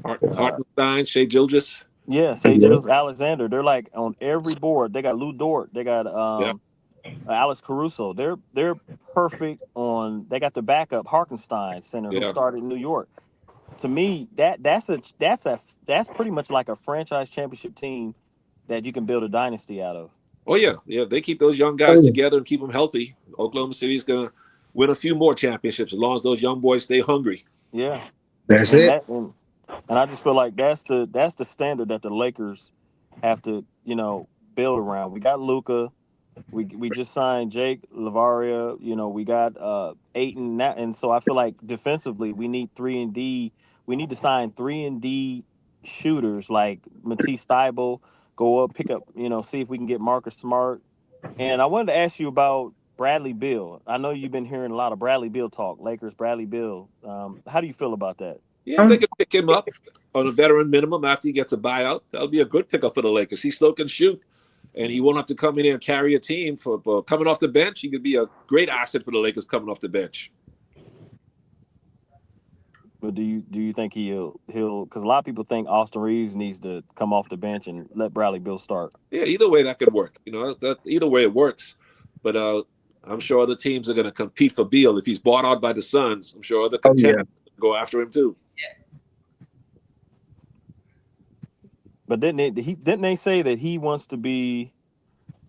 Hartenstein, Shea Gilgeous. Yeah, Shea Gilgeous Alexander. They're like on every board. They got Lou Dort. They got Alex Caruso. They're perfect on. They got the backup Hartenstein center who started in New York. To me, that's pretty much like a franchise championship team that you can build a dynasty out of. Oh yeah. They keep those young guys together and keep them healthy. Oklahoma City is gonna win a few more championships as long as those young boys stay hungry. Yeah, that's it. And I just feel like that's the standard that the Lakers have to build around. We got Luka. We just signed Jake Lavaria. We got Ayton. And so I feel like defensively we need 3-and-D. We need to sign 3-and-D shooters like Matisse Thybulle. Go up, pick up, see if we can get Marcus Smart. And I wanted to ask you about Bradley Beal. I know you've been hearing a lot of Bradley Beal talk, Lakers, Bradley Beal. How do you feel about that? Yeah, they can pick him up on a veteran minimum after he gets a buyout. That'll be a good pickup for the Lakers. He still can shoot, and he won't have to come in here and carry a team for coming off the bench. He could be a great asset for the Lakers coming off the bench. But do you think he'll because a lot of people think Austin Reeves needs to come off the bench and let Bradley Beal start? Yeah, either way that could work. Either way it works. But I'm sure other teams are going to compete for Beal. If he's bought out by the Suns, I'm sure other contenders go after him too. But didn't they say that he wants to be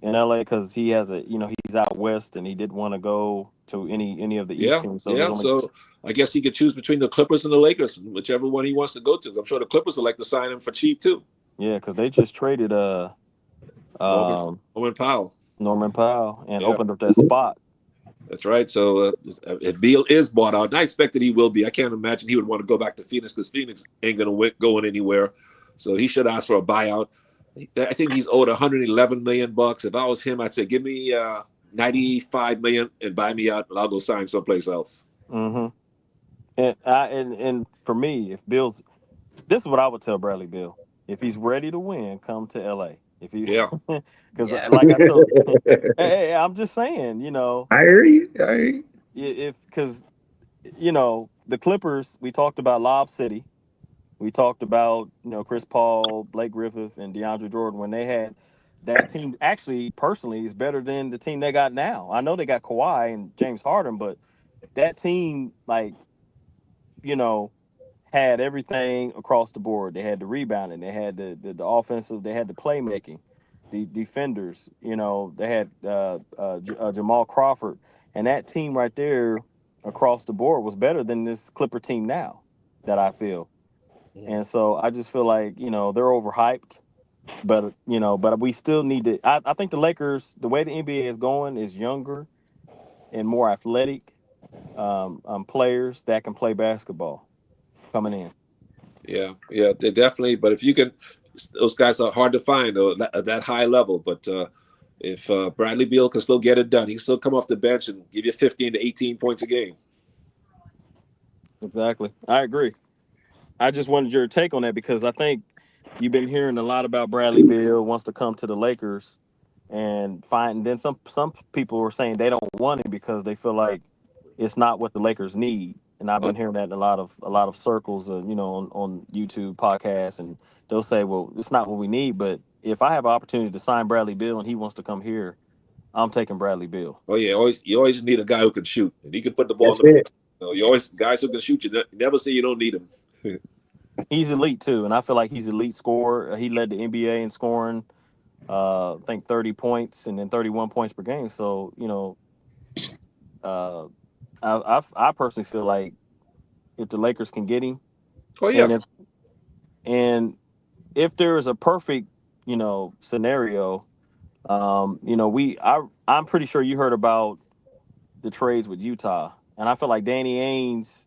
in LA because he has he's out west and he didn't want to go to any of the East teams? So I guess he could choose between the Clippers and the Lakers, whichever one he wants to go to. I'm sure the Clippers would like to sign him for cheap too. Yeah, because they just traded Norman Powell. Norman Powell and Yeah. opened up that spot. That's right. So if Beal is bought out, and I expected he will be. I can't imagine he would want to go back to Phoenix because Phoenix ain't going anywhere. So he should ask for a buyout. I think he's owed $111 million. If I was him, I'd say give me $95 million and buy me out, and I'll go sign someplace else. Mm-hmm. And for me, if Bill's, this is what I would tell Bradley Beal: if he's ready to win, come to LA. If he, Yeah, because Yeah. like I told, hey, I'm just saying, you know, I hear you. I hear you. if because you know the Clippers, we talked about Lob City, we talked about Chris Paul, Blake Griffith, and DeAndre Jordan when they had that team. Actually, personally, is better than the team they got now. I know they got Kawhi and James Harden, but that team, like, had everything across the board. They had the rebounding, they had the offensive, they had the playmaking, the defenders. They had Jamal Crawford, and that team right there across the board was better than this Clipper team now. That I feel, and so I just feel like they're overhyped. But but we still need to. I think the Lakers, the way the NBA is going, is younger and more athletic players that can play basketball coming in. Yeah, they definitely. But if you can, those guys are hard to find though at that high level. But if Bradley Beal can still get it done, he can still come off the bench and give you 15 to 18 points a game. Exactly, I agree. I just wanted your take on that because I think you've been hearing a lot about Bradley Beal wants to come to the Lakers and find. Then some people were saying they don't want him because they feel like it's not what the Lakers need. And I've been hearing that in a lot of circles, on YouTube podcasts, and they'll say, "Well, it's not what we need." But if I have an opportunity to sign Bradley Beal and he wants to come here, I'm taking Bradley Beal. Oh yeah, you always need a guy who can shoot, and he can put the ball That's in the. it. You always guys who can shoot. You never say you don't need him. He's elite too, and I feel like he's elite scorer. He led the NBA in scoring, I think 30 points and then 31 points per game. So I personally feel like if the Lakers can get him, Oh yeah, and if there is a perfect scenario, I'm pretty sure you heard about the trades with Utah, and I feel like Danny Ainge,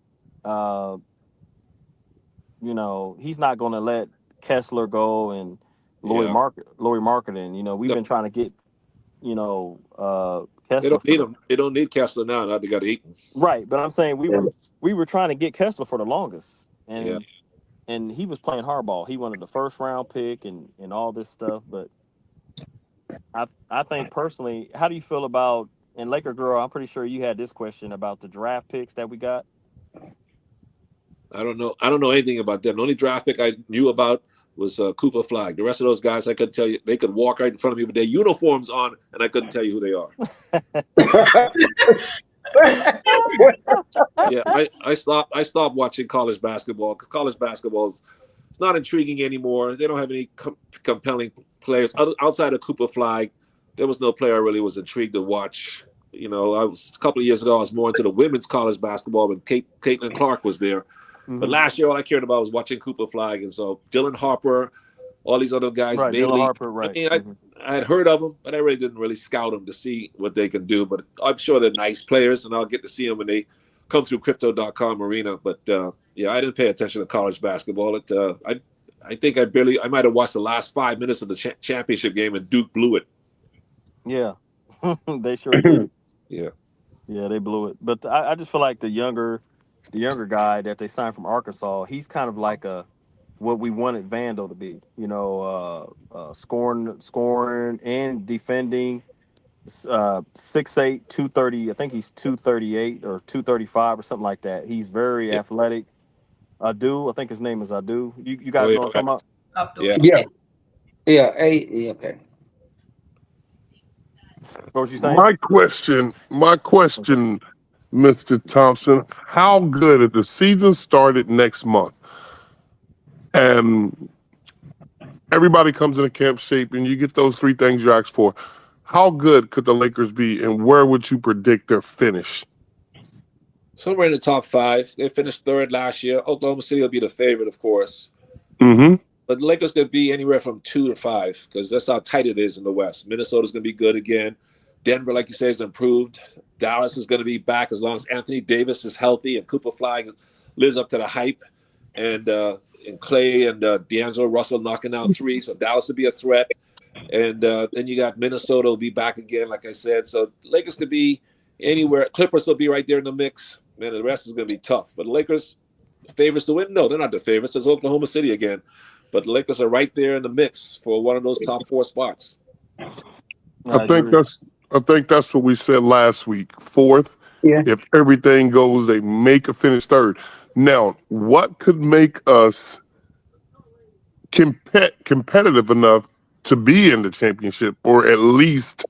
he's not going to let Kessler go and Laurie Marketing. We've been trying to get they Kessler don't need him. They don't need Kessler now they got Eaton. right, but I'm saying we were trying to get Kessler for the longest, and Yeah. and he was playing hardball. He wanted the first round pick and all this stuff, but I think personally, how do you feel about, and Laker girl, I'm pretty sure you had this question about the draft picks that we got. I don't know anything about them. The only draft pick I knew about was Cooper Flag. The rest of those guys, I couldn't tell you. They could walk right in front of me with their uniforms on, and I couldn't tell you who they are. Yeah, I stopped watching college basketball because college basketball is it's not intriguing anymore. They don't have any compelling players outside of Cooper Flag. There was no player I really was intrigued to watch. A couple of years ago, I was more into the women's college basketball when Caitlin Clark was there. Mm-hmm. But last year, all I cared about was watching Cooper Flag, and so Dylan Harper, all these other guys. Right, Dylan Harper, right. I mean, I had heard of them, but I really didn't really scout them to see what they can do. But I'm sure they're nice players, and I'll get to see them when they come through Crypto.com arena. But yeah, I didn't pay attention to college basketball. I think I might have watched the last 5 minutes of the championship game, and Duke blew it. Yeah, they sure did. Yeah, they blew it. But I just feel like the younger guy that they signed from Arkansas, he's kind of like what we wanted Vandal to be. Scoring and defending. 6'8", 230. I think he's 238 or 235 or something like that. He's very athletic. Adu, I think his name is Adu. You guys know what I'm talking about? Yeah. Okay. What was you saying? My question, Mr. Thompson, how good if the season started next month and everybody comes in a camp shape and you get those three things you asked for, how good could the Lakers be and where would you predict their finish? Somewhere in the top 5. They finished 3rd last year. Oklahoma City will be the favorite, of course. Mm-hmm. But the Lakers could be anywhere from 2 to 5 because that's how tight it is in the West. Minnesota's going to be good again. Denver, like you say, has improved. Dallas is going to be back as long as Anthony Davis is healthy and Cooper Flag lives up to the hype. And Clay and D'Angelo Russell knocking out 3. So Dallas will be a threat. And then you got Minnesota will be back again, like I said. So Lakers could be anywhere. Clippers will be right there in the mix. Man, the rest is going to be tough. But the Lakers, favorites to win? No, they're not the favorites. It's Oklahoma City again. But the Lakers are right there in the mix for one of those top 4 spots. I think that's what we said last week. 4th. Yeah. If everything goes, they make a finish 3rd. Now, what could make us competitive enough to be in the championship or at least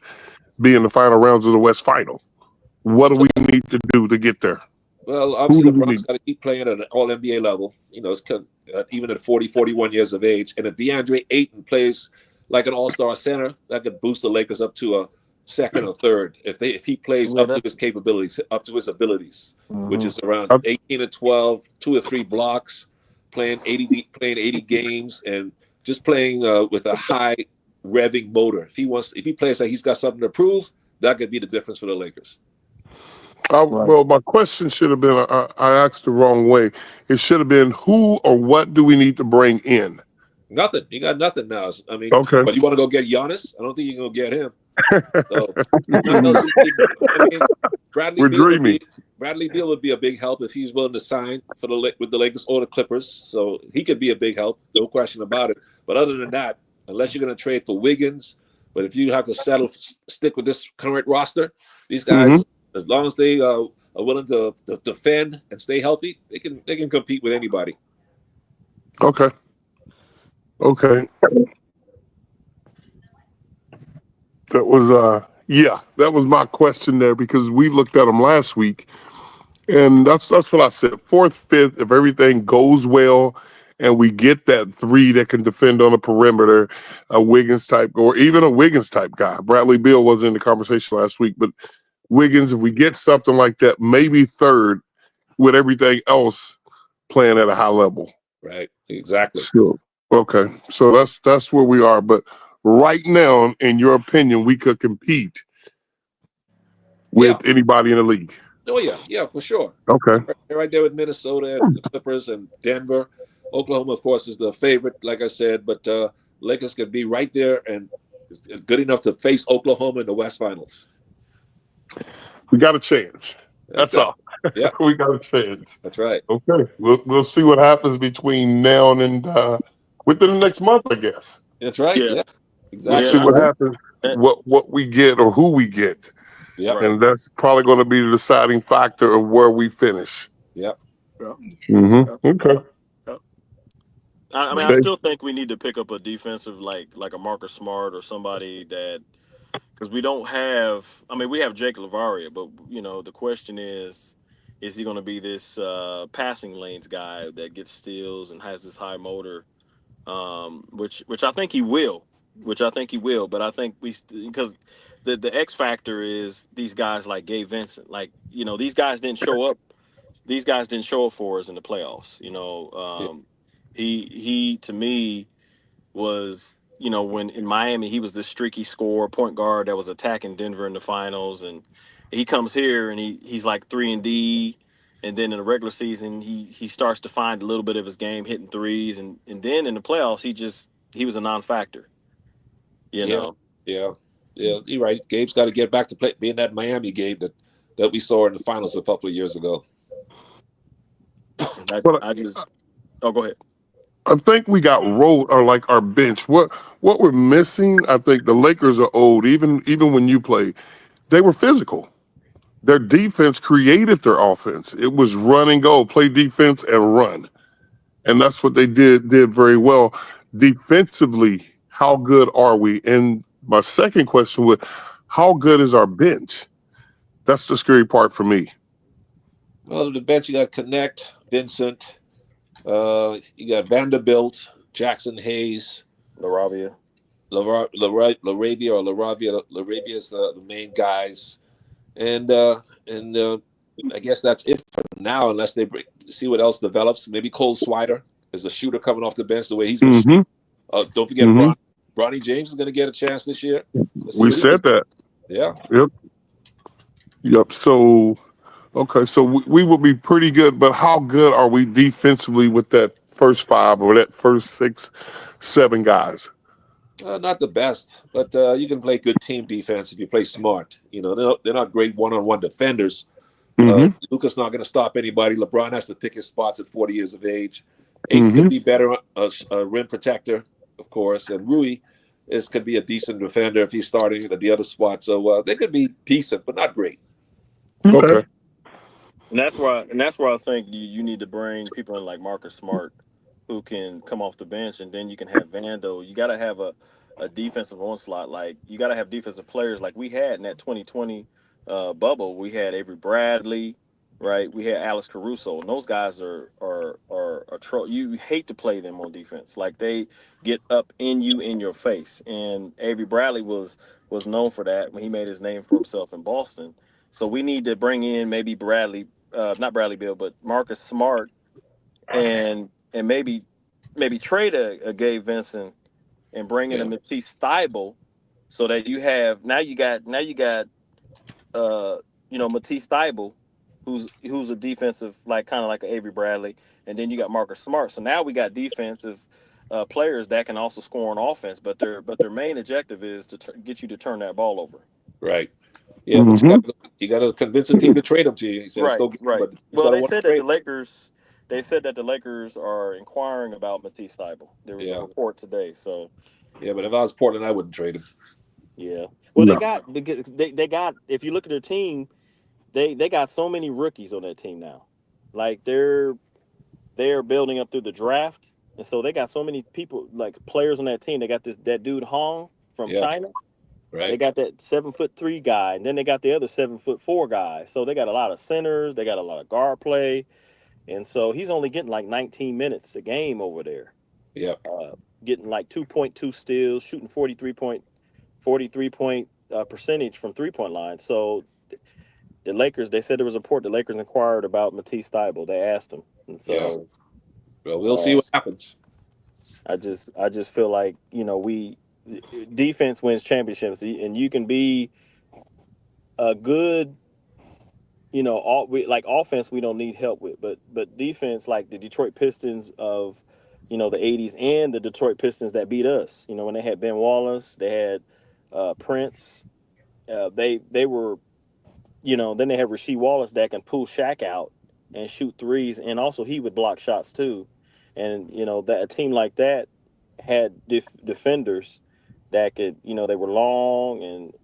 be in the final rounds of the West Final? What do we need to do to get there? Well, obviously, LeBron's got to keep playing at an all-NBA level. You know, even at 40, 41 years of age. And if DeAndre Ayton plays like an all-star center, that could boost the Lakers up to a 2nd or 3rd. If he plays up to his capabilities, up to his abilities, which is around 18 and 12, 2 or 3 blocks, playing 80 games, and just playing with a high revving motor. If he plays like he's got something to prove, that could be the difference for the Lakers. Well, my question should have been, I asked the wrong way. It should have been, who or what do we need to bring in? Nothing. You got nothing now. I mean, okay. But you want to go get Giannis? I don't think you're going to get him. So, Bradley Beal would be a big help if he's willing to sign with the Lakers or the Clippers. So he could be a big help, no question about it. But other than that, unless you're going to trade for Wiggins, but if you have to stick with this current roster, these guys, as long as they are willing to defend and stay healthy, they can compete with anybody. Okay. That was my question there, because we looked at them last week, and that's what I said. 4th, 5th, if everything goes well, and we get that 3 that can defend on the perimeter, a Wiggins type, or even a Wiggins type guy. Bradley Beal was in the conversation last week, but Wiggins, if we get something like that, maybe 3rd, with everything else playing at a high level. Right. Exactly. So, okay. So that's where we are. But right now, in your opinion, we could compete with anybody in the league. Oh, yeah, for sure. Okay. They're right there with Minnesota and the Clippers and Denver. Oklahoma, of course, is the favorite, like I said, but Lakers could be right there and good enough to face Oklahoma in the West Finals. We got a chance. That's all. Yeah, we got a chance. That's right. Okay, we'll see what happens between now and within the next month, I guess. That's right. Yeah. We'll Exactly. see what happens, what we get or who we get. Yeah. And that's probably going to be the deciding factor of where we finish. Yep. Okay. I mean, I still think we need to pick up a defensive like a Marcus Smart or somebody that, because we don't have. I mean, we have Jake Lavaria, but the question is he going to be this passing lanes guy that gets steals and has this high motor, which I think he will. But I think because the X factor is these guys like Gabe Vincent, these guys didn't show up. These guys didn't show up for us in the playoffs. He to me was, when in Miami, he was this streaky scorer, point guard that was attacking Denver in the finals. And he comes here and he's like 3-and-D. And then in the regular season, he starts to find a little bit of his game hitting threes. And then in the playoffs, he was a non-factor, know? Yeah, you're right. Gabe's got to get back to being that Miami Gabe that we saw in the finals a couple of years ago. Go ahead. I think we got rolled, or like our bench. What we're missing, I think the Lakers are old. Even when you play, they were physical. Their defense created their offense. It was run and go, play defense and run. And that's what they did very well. Defensively, how good are we? And my second question was, how good is our bench? That's the scary part for me. Well, the bench, you got Connect, Vincent, you got Vanderbilt, Jackson Hayes, LaRavia is the main guys, and I guess that's it for now, unless they see what else develops. Maybe Cole Swider is a shooter coming off the bench the way he's been shooting. Don't forget Bronny James is going to get a chance this year. So We said that. Yeah. Yep. So, okay. So we will be pretty good, but how good are we defensively with that first 5 or that first 6, 7 guys? Not the best, but you can play good team defense if you play smart. You know, they're not great one-on-one defenders. Luka's not going to stop anybody. LeBron has to pick his spots at 40 years of age. Ayton could be better, a rim protector, of course, and Rui could be a decent defender if he's starting at the other spot. So they could be decent, but not great. Okay. And that's where I think you need to bring people in like Marcus Smart, who can come off the bench, and then you can have Vando. You got to have a defensive onslaught. Like you got to have defensive players like we had in that 2020 bubble. We had Avery Bradley, right? We had Alex Caruso, and those guys are you hate to play them on defense. Like they get up in your face. And Avery Bradley was known for that when he made his name for himself in Boston. So we need to bring in maybe not Bradley Beal, but Marcus Smart, and maybe trade a Gabe Vincent and bring in a Matisse Thybulle, so that you have now you got Matisse Thybulle, who's a defensive, like kind of like an Avery Bradley, and then you got Marcus Smart. So now we got defensive players that can also score on offense, but their main objective is to get you to turn that ball over. Right. Yeah, but you got to convince a team to trade him to you. He said, "Let's go get him." But well, they said that the Lakers. They said that the Lakers are inquiring about Matisse Thybulle. There was a report today. So. Yeah, but if I was Portland, I wouldn't trade him. Yeah. Well, they got. If you look at their team, they got so many rookies on that team now. Like they're building up through the draft, and so they got so many people, like players on that team. They got that dude Hong from China. Right. They got that 7'3" guy, and then they got the other 7'4" guy. So they got a lot of centers. They got a lot of guard play, and so he's only getting like 19 minutes a game over there. Yeah. Getting like 2.2 steals, shooting 43 point percentage from 3-point line. So the Lakers, they said there was a report. The Lakers inquired about Matisse Thybulle. They asked him, and so well, we'll see what happens. I just feel like defense wins championships, and you can be a good, offense we don't need help with, but defense, like the Detroit Pistons of, the 80s, and the Detroit Pistons that beat us, when they had Ben Wallace, they had Prince, they were, then they have Rasheed Wallace that can pull Shaq out and shoot threes, and also he would block shots too, and that a team like that had defenders that could, they were long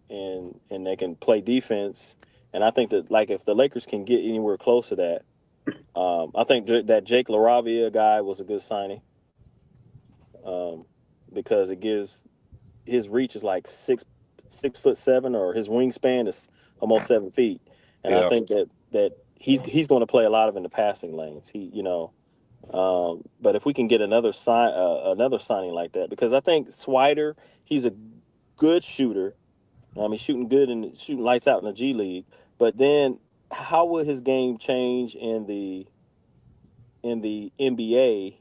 and they can play defense. And I think that, like, if the Lakers can get anywhere close to that, I think that Jake LaRavia guy was a good signing, because it gives his reach is like 6'7", or his wingspan is almost 7 feet, and I think that he's going to play a lot in the passing lanes. But if we can get another signing like that, because I think Swider, he's a good shooter. He's shooting good and shooting lights out in the G League. But then, how will his game change in the NBA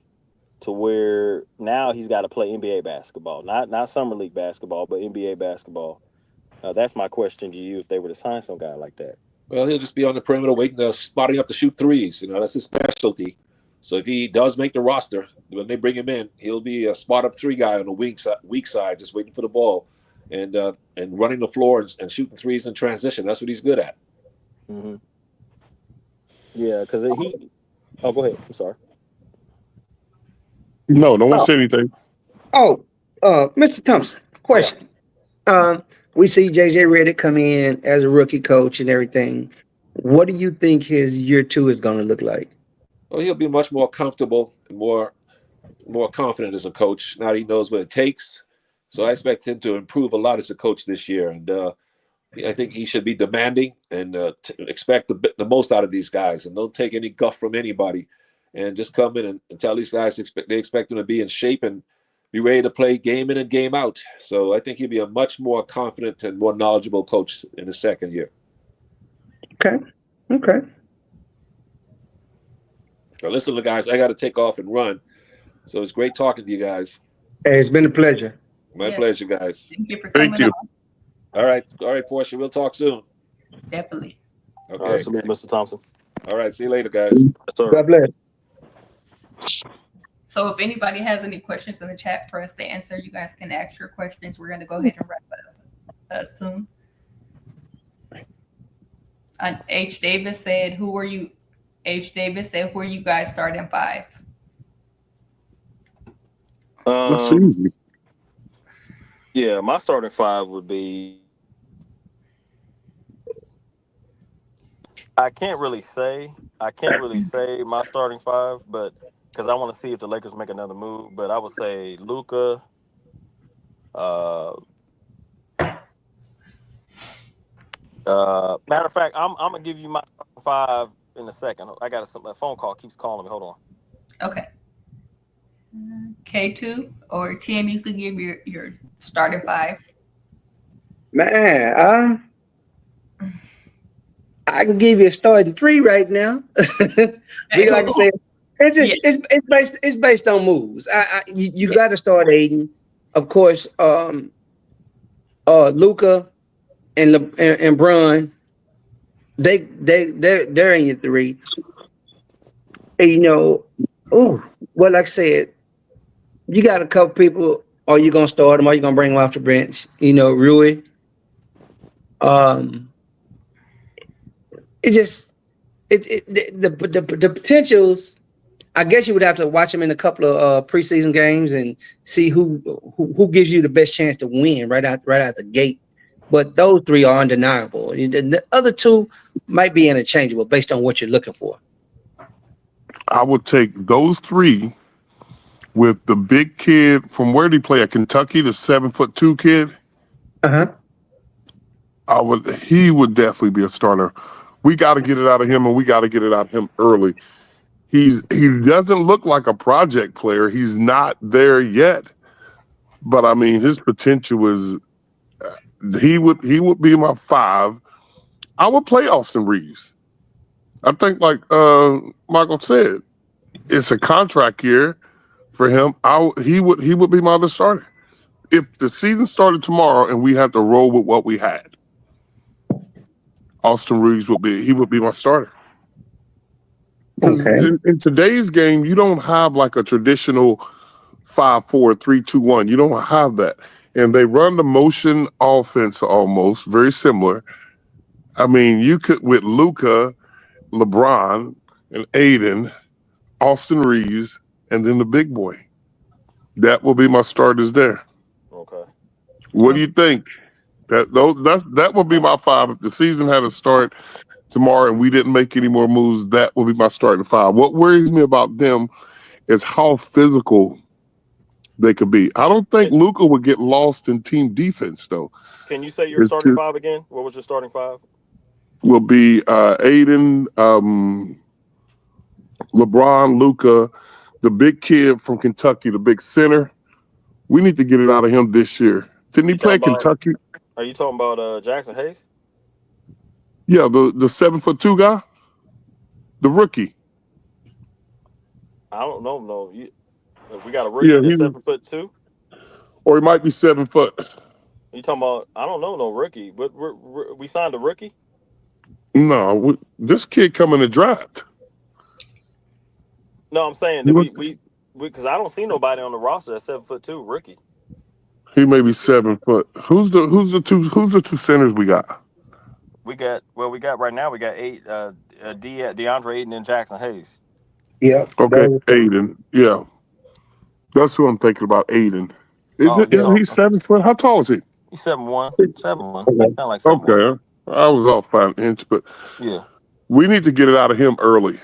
to where now he's got to play NBA basketball, not summer league basketball, but NBA basketball? That's my question to you. If they were to sign some guy like that, well, he'll just be on the perimeter waiting, spotting up to shoot threes. That's his specialty. So if he does make the roster, when they bring him in, he'll be a spot up 3 guy on the weak side, just waiting for the ball, and running the floor and shooting threes in transition. That's what he's good at. Mm-hmm. Yeah, because he. Oh, go ahead. I'm sorry. No one said anything. Oh, Mr. Thompson, question. We see JJ Redick come in as a rookie coach and everything. What do you think his year 2 is going to look like? Well, he'll be much more comfortable and more confident as a coach. Now he knows what it takes. So I expect him to improve a lot as a coach this year. And I think he should be demanding and expect the most out of these guys. And don't take any guff from anybody. And just come in and tell these guys they expect them to be in shape and be ready to play game in and game out. So I think he'll be a much more confident and more knowledgeable coach in his second year. Okay. Now, listen, guys, I got to take off and run. So it's great talking to you guys. Hey, it's been a pleasure. My Yes. pleasure, guys. Thank you for Thank coming you. on. All right, Portia. We'll talk soon. Definitely. Okay. Salute, Mr. Thompson. All right. See you later, guys. Yes, sir. God bless. So if anybody has any questions in the chat for us to answer, you guys can ask your questions. We're going to go ahead and wrap up soon. H. Davis said, "Who were you?" H. Davis said, "Where you guys starting 5?" That's easy. Yeah, my starting 5 would be. I can't really say my starting 5, but because I want to see if the Lakers make another move. But I would say Luka. Matter of fact, I'm gonna give you my starting 5 in a second. I got a phone call keeps calling me. Hold on. Okay. K2 or TM, you could give your starting 5. Man, I can give you a starting 3 right now. We like to say it's based on moves. You got to start Aiden, of course. Luka and Bron, they're in your 3. And, like I said, you got a couple people. Are you gonna start them? Are you gonna bring them off the bench? Rui. The potentials. I guess you would have to watch them in a couple of preseason games and see who gives you the best chance to win right out the gate. But those 3 are undeniable. The other 2 might be interchangeable based on what you're looking for. I would take those 3 with the big kid from where did he play at Kentucky, the 7'2" kid. He would definitely be a starter. We got to get it out of him, and we got to get it out of him early. He doesn't look like a project player. He's not there yet, but I mean, his potential is. He would be my 5. I would play Austin Reeves. I think, like Michael said, it's a contract year for him. He would be my other starter. If the season started tomorrow and we had to roll with what we had, Austin Reeves would be my starter. Okay. In today's game, you don't have like a traditional 5-4, 3-2-1. You don't have that. And they run the motion offense almost very similar. I mean, you could with Luka, LeBron, and Aiden, Austin Reeves, and then the big boy. That will be my starters there. Okay. What do you think? That will be my 5. If the season had to start tomorrow and we didn't make any more moves, that will be my starting 5. What worries me about them is how physical they could be. I don't think Luka would get lost in team defense, though. Can you say your starting 5 again? What was your starting 5? Will be Aiden, LeBron, Luka, the big kid from Kentucky, the big center. We need to get it out of him this year. Didn't he play Kentucky? Are you talking about Jackson Hayes? Yeah, the 7'2" guy, the rookie. I don't know. No, we got a rookie that's 7'2", or he might be 7 foot. You talking about? I don't know no rookie, but we signed a rookie. No, this kid coming to draft. No, I'm saying that we because I don't see nobody on the roster that's 7'2" rookie. He may be 7 foot. Who's the two centers we got? We got right now. We got DeAndre Ayton and Jackson Hayes. Yeah. Okay, Aiden. Yeah, that's who I'm thinking about. Aiden. Isn't he 7 foot? How tall is he? He's 7'1". 7'1". Kind of like 7'1". Okay, I was off by an inch, but yeah, we need to get it out of him early,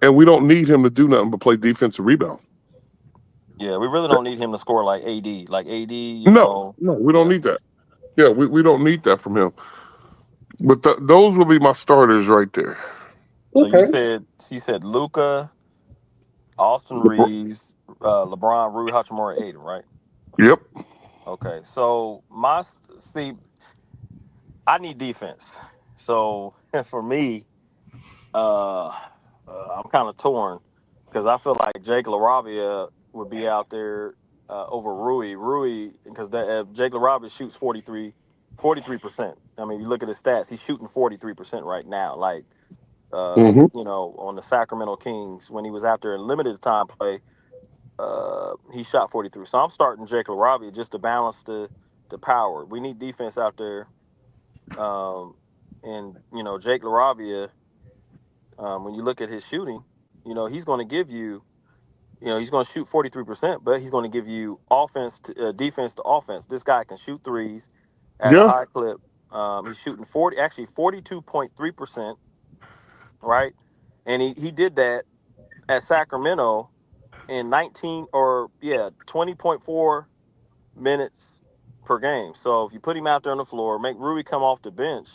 and we don't need him to do nothing but play defensive rebound. Yeah, we really don't need him to score like AD. Like AD, No, we don't need that. Yeah, we don't need that from him. But those will be my starters right there. So you said Luka, Austin Reeves, LeBron, Rui Hachimura, Aiden, right? Yep. Okay, so I need defense. So for me, I'm kind of torn because I feel like Jake LaRavia would be out there over Rui. Rui, because Jake LaRavia shoots 43%. I mean, you look at his stats; he's shooting 43% right now. Like, Hmm. on the Sacramento Kings when he was out there in limited time play, he shot 43. So I'm starting Jake LaRavia just to balance the power. We need defense out there, um, and Jake LaRavia. When you look at his shooting, he's going to give you, he's going to shoot 43%, but he's going to give you defense to offense. This guy can shoot threes at a Yeah. high clip. He's shooting 42.3%, right? And he did that at Sacramento in 20.4 minutes per game. So if you put him out there on the floor, make Rui come off the bench,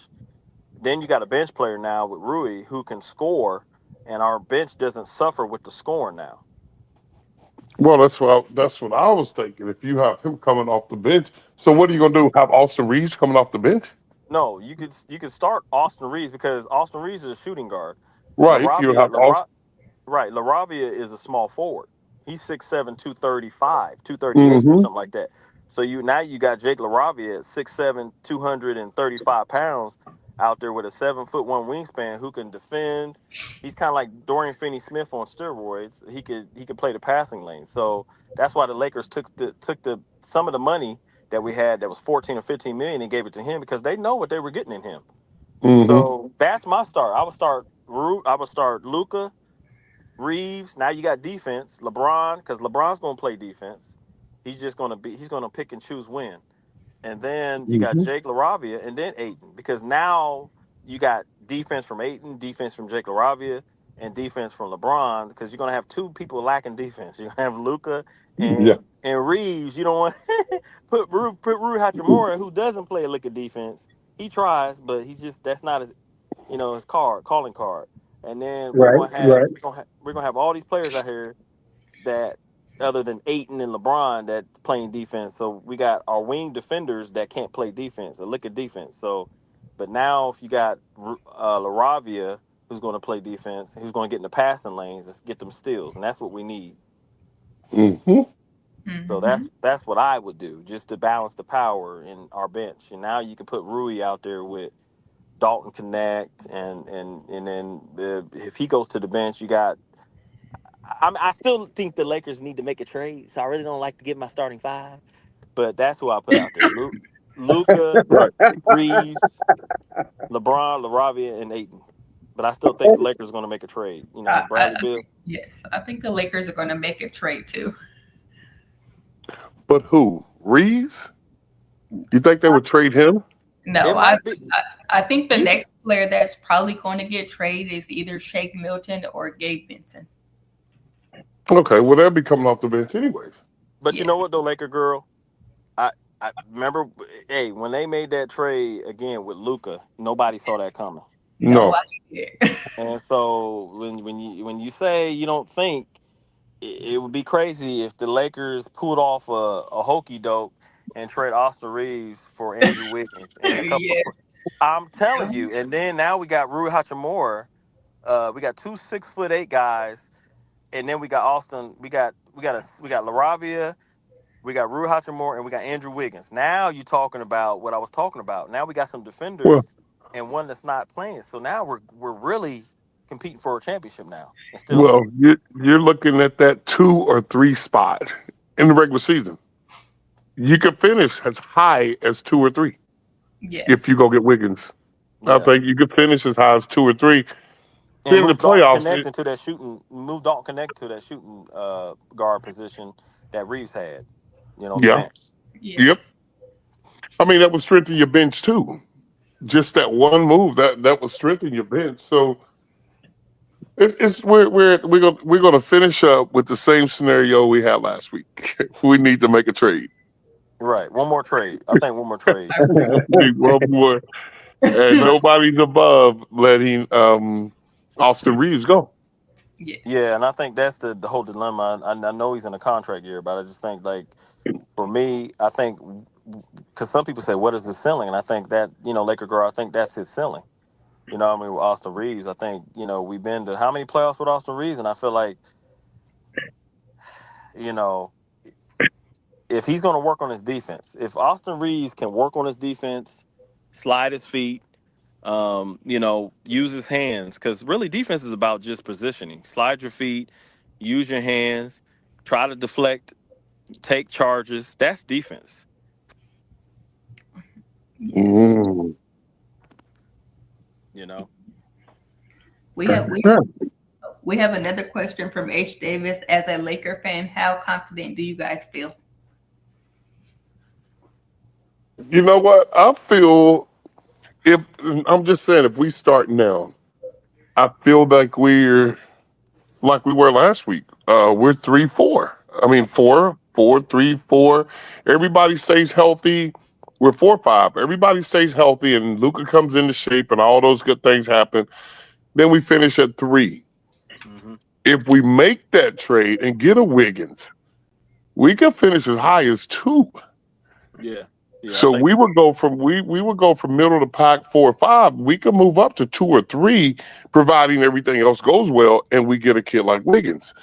then you got a bench player now with Rui who can score, and our bench doesn't suffer with the scoring now. Well, that's what I was thinking. If you have him coming off the bench, so what are you gonna do? Have Austin Reeves coming off the bench? No, you could start Austin Reeves because Austin Reeves is a shooting guard. Right. You Laravia, have Austin. right, Laravia is a small forward. He's 6'7", 235, 238, Hmm. something like that. So you got Jake Laravia at 6'7", 235 pounds out there with a 7'1" wingspan who can defend. He's kind of like Dorian Finney-Smith on steroids. He could play the passing lane. So that's why the Lakers took the some of the money that we had that was 14 or 15 million and gave it to him because they know what they were getting in him. Hmm. So that's my start. I would start Luca, Reeves. Now you got defense. LeBron, because LeBron's gonna play defense. He's gonna pick and choose when. And then you got Hmm. Jake LaRavia and then Aiton. Because now you got defense from Aiton, defense from Jake LaRavia, and defense from LeBron, because you're gonna have two people lacking defense. You're gonna have Luca Yeah. and Reeves. You don't want put Rui Hachimura, who doesn't play a lick of defense. He tries, but that's not his calling card. And then Right, right. we're gonna have all these players out here that other than Aiton and LeBron that playing defense. So we got our wing defenders that can't play defense, a lick of defense. So, but now if you got Laravia who's going to play defense, who's going to get in the passing lanes and get them steals, and that's what we need. Hmm. So Hmm. that's what I would do just to balance the power in our bench. And now you can put Rui out there with Dalton Connect, and then if he goes to the bench, you got. I still think the Lakers need to make a trade, so I really don't like to give my starting five, but that's who I put out there: Luca, Right. Reeves, LeBron, LaRavia, and Aiton. But I still think the Lakers are going to make a trade. Bradley Beal. Yes, I think the Lakers are going to make a trade too. But who? Reeves? You think they would trade him? It No, might be I think the you. next player that's probably going to get traded is either Shake Milton or Gabe Vincent. Okay. Well, they'll be coming off the bench anyways. But you Yeah. know what, though, Laker girl. I remember. Hey, when they made that trade again with Luca, nobody saw that coming. No. Nobody did. And so when you say you don't think, it would be crazy if the Lakers pulled off a hokey doke and trade Austin Reeves for Andrew Wiggins and a couple Yes. of. I'm telling you, and then now we got Rui Hachimura. We got two 6'8" guys, and then we got Austin. We got Laravia. We got Rui Hachimura, and we got Andrew Wiggins. Now you're talking about what I was talking about. Now we got some defenders Well, and one that's not playing. So now we're really competing for a championship now instead of well, losing. you're looking at that 2 or 3 spot in the regular season. You could finish as high as 2 or 3 if you Yes. go get Wiggins. I Yeah. think you could finish as high as 2 or 3. And Then in the move Dalton playoffs, Connect into that shooting. Move Dalton Connect to that shooting guard position that Reeves had. On the yeah, bench. yep. Yes. I mean, that would strengthen your bench too. Just that one move that would strengthen your bench. So it's we're gonna finish up with the same scenario we had last week. We need to make a trade. Right. One more trade. I think one more trade. I agree. Need one more, and But nobody's above letting Austin Reeves go. Yes. yeah, and I think that's the whole dilemma. I know he's in a contract year, but I just think like for me, I think because some people say what is his ceiling, and I think that Laker girl, I think that's his ceiling. You know, I mean, with Austin Reeves, I think, you know, we've been to how many playoffs with Austin Reeves, and I feel like, you know, if he's going to work on his defense, if Austin Reeves can work on his defense, slide his feet, you know, use his hands, because really defense is about just positioning. Slide your feet, use your hands, try to deflect, take charges. That's defense. Yes. Mm. You know. We have another question from H. Davis. As a Laker fan, how confident do you guys feel? You know what? I feel I'm just saying, if we start now, I feel like we're like we were last week. We're 3-4. I mean, 4-3-4. Everybody stays healthy. We're 4-5. Everybody stays healthy, and Luka comes into shape, and all those good things happen. Then we finish at 3. Mm-hmm. If we make that trade and get a Wiggins, we can finish as high as 2. Yeah. Yeah. So we would go from we would go from middle of the pack 4 or 5. We could move up to 2 or 3, providing everything else goes well, and we get a kid like Wiggins.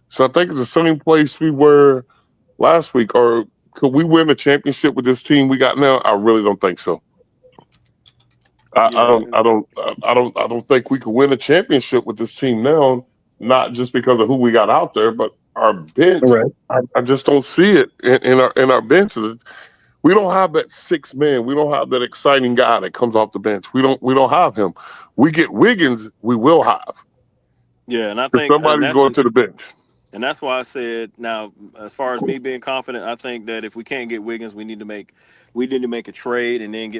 So I think it's the same place we were last week. Or could we win a championship with this team we got now? I really don't think so. I don't think we could win a championship with this team now. Not just because of who we got out there, but our bench. Right. I just don't see it in our bench. We don't have that 6 man. We don't have that exciting guy that comes off the bench. We don't have him. We get Wiggins, we will have. Yeah, and I If think somebody's going to the bench. and that's why I said, now, as far as me being confident, I think that if we can't get Wiggins, we need to make a trade and then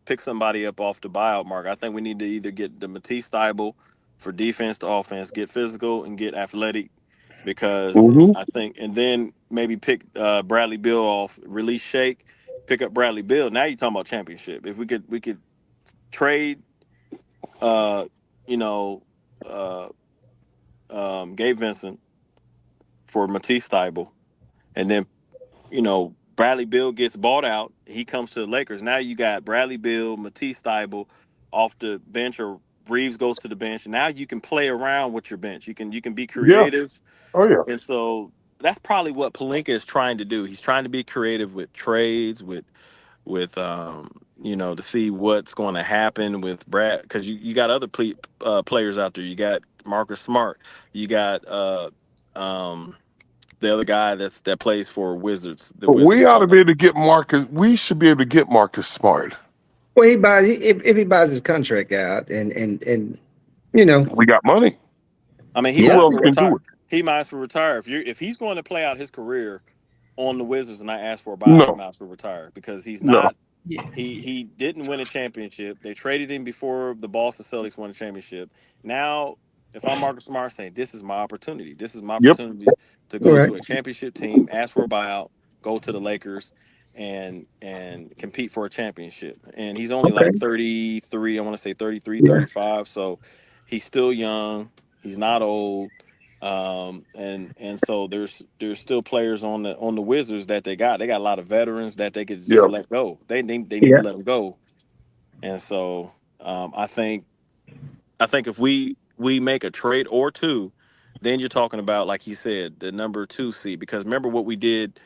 pick somebody up off the buyout market. I think we need to either get the Matisse Thybulle for defense to offense, get physical and get athletic, because Mm-hmm. I think, and then maybe pick Bradley Beal off, release Shake, pick up Bradley Beal. Now you're talking about championship. If we could trade, you know, Gabe Vincent for Matisse Thybulle, and then, you know, Bradley Beal gets bought out. He comes to the Lakers. Now you got Bradley Beal, Matisse Thybulle off the bench, or Reeves goes to the bench. And now you can play around with your bench. You can be Yeah. creative. Oh yeah. And so that's probably what Pelinka is trying to do. He's trying to be creative with trades, with you know, to see what's going to happen with Brad, because you got other players out there. You got Marcus Smart. You got the other guy that plays for Wizards. The But we Wizards. ought to be able to get Marcus. We should be able to get Marcus Smart. Well, if he buys his contract out, and you know, We got money. I mean, he Yeah. might Who as else well can do retire. it? He might as well retire. If he's going to play out his career on the Wizards and I ask for a buyout, he No. might as well retire, because he's No. not. Yeah. He didn't win a championship. They traded him before the Boston Celtics won a championship. Now, if I'm Marcus Smart, saying this is my opportunity. This is my Yep. opportunity to go right. to a championship team, ask for a buyout, go to the Lakers, and compete for a championship. And he's only Okay. like 33. I want to say 33, Yeah. 35. So he's still young. He's not old. And so there's still players on the Wizards that they got a lot of veterans that they could just Yeah. let go. They need Yeah. to let them go. And so I think if we make a trade or 2, then you're talking about, like he said, the number 2 seed. Because remember what we did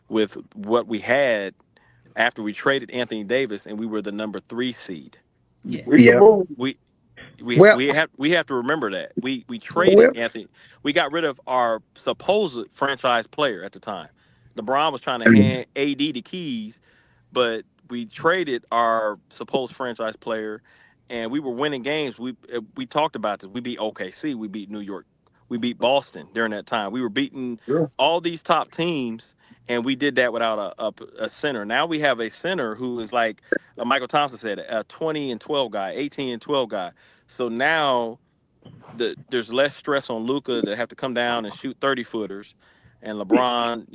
with what we had after we traded Anthony Davis, and we were the number 3 seed. Yeah. We can Yeah. move. Well, We have to remember that we well, traded Anthony. We got rid of our supposed franchise player at the time. LeBron was trying to hand AD the keys, but we traded our supposed franchise player, and we were winning games. We talked about this. We beat OKC. We beat New York. We beat Boston during that time. We were beating Yeah. all these top teams, and we did that without a center. Now we have a center who is like Mycheal Thompson said, a 20 and 12 guy, 18 and 12 guy. So now there's less stress on Luka to have to come down and shoot 30-footers. And LeBron,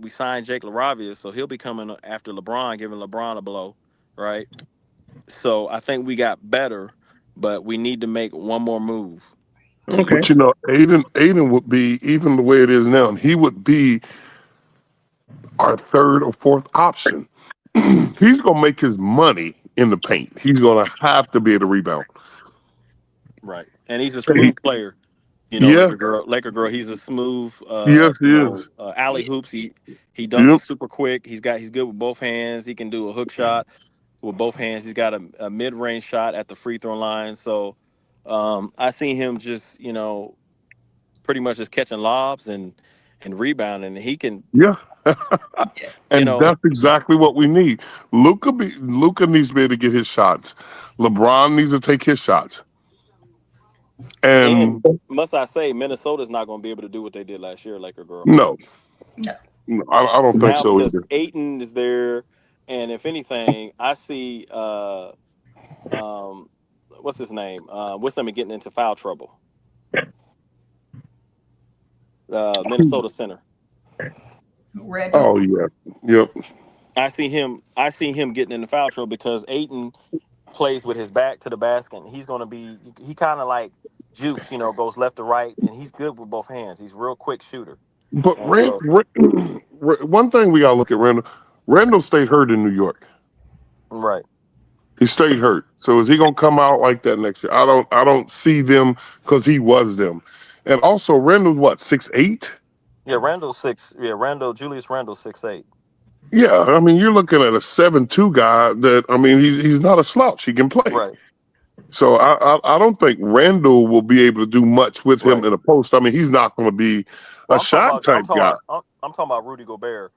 we signed Jake LaRavia, so he'll be coming after LeBron, giving LeBron a blow, right? So I think we got better, but we need to make one more move. okay. But you know, Aiden would be, even the way it is now, he would be our 3rd or 4th option. He's gonna make his money in the paint. He's going to have to be able to rebound. Right. And he's a And he, smooth player. You know, yeah, Laker girl. He's a smooth, yes, he is. alley Yeah. hoops. He dunks Yep. super quick. He's good with both hands. He can do a hook shot with both hands. He's got a mid range shot at the free throw line. So, I see him just pretty much just catching lobs and rebounding. And he can, Yeah. Yeah. you And know, that's exactly what we need. Luca needs to be able to get his shots. LeBron needs to take his shots. and And must I say, Minnesota's not going to be able to do what they did last year, Laker girl. no, No. no, I don't think Now so because either. Aiton is there, and if anything, I see um what's his name? What's him getting into foul trouble? Minnesota center. Randall. Oh yeah, yep. I see him getting into foul trouble because Aiton plays with his back to the basket. And he's gonna be he kind of like Jukes, goes left to right, and he's good with both hands. He's a real quick shooter. But And so One thing we gotta look at Randall. Randall stayed hurt in New York. right. He stayed hurt. So is he gonna come out like that next year? I don't see them because he was them. And also Randall's what, 6'8"? Yeah, Randall six. Yeah, Julius Randall 6'8". Yeah, I mean you're looking at a 7'2" guy that I mean he's not a slouch. He can play. Right, So I don't think Randall will be able to do much with him right. in a post. I mean he's not going to be a Well, I'm talking shot about type guy. I'm talking about Rudy Gobert.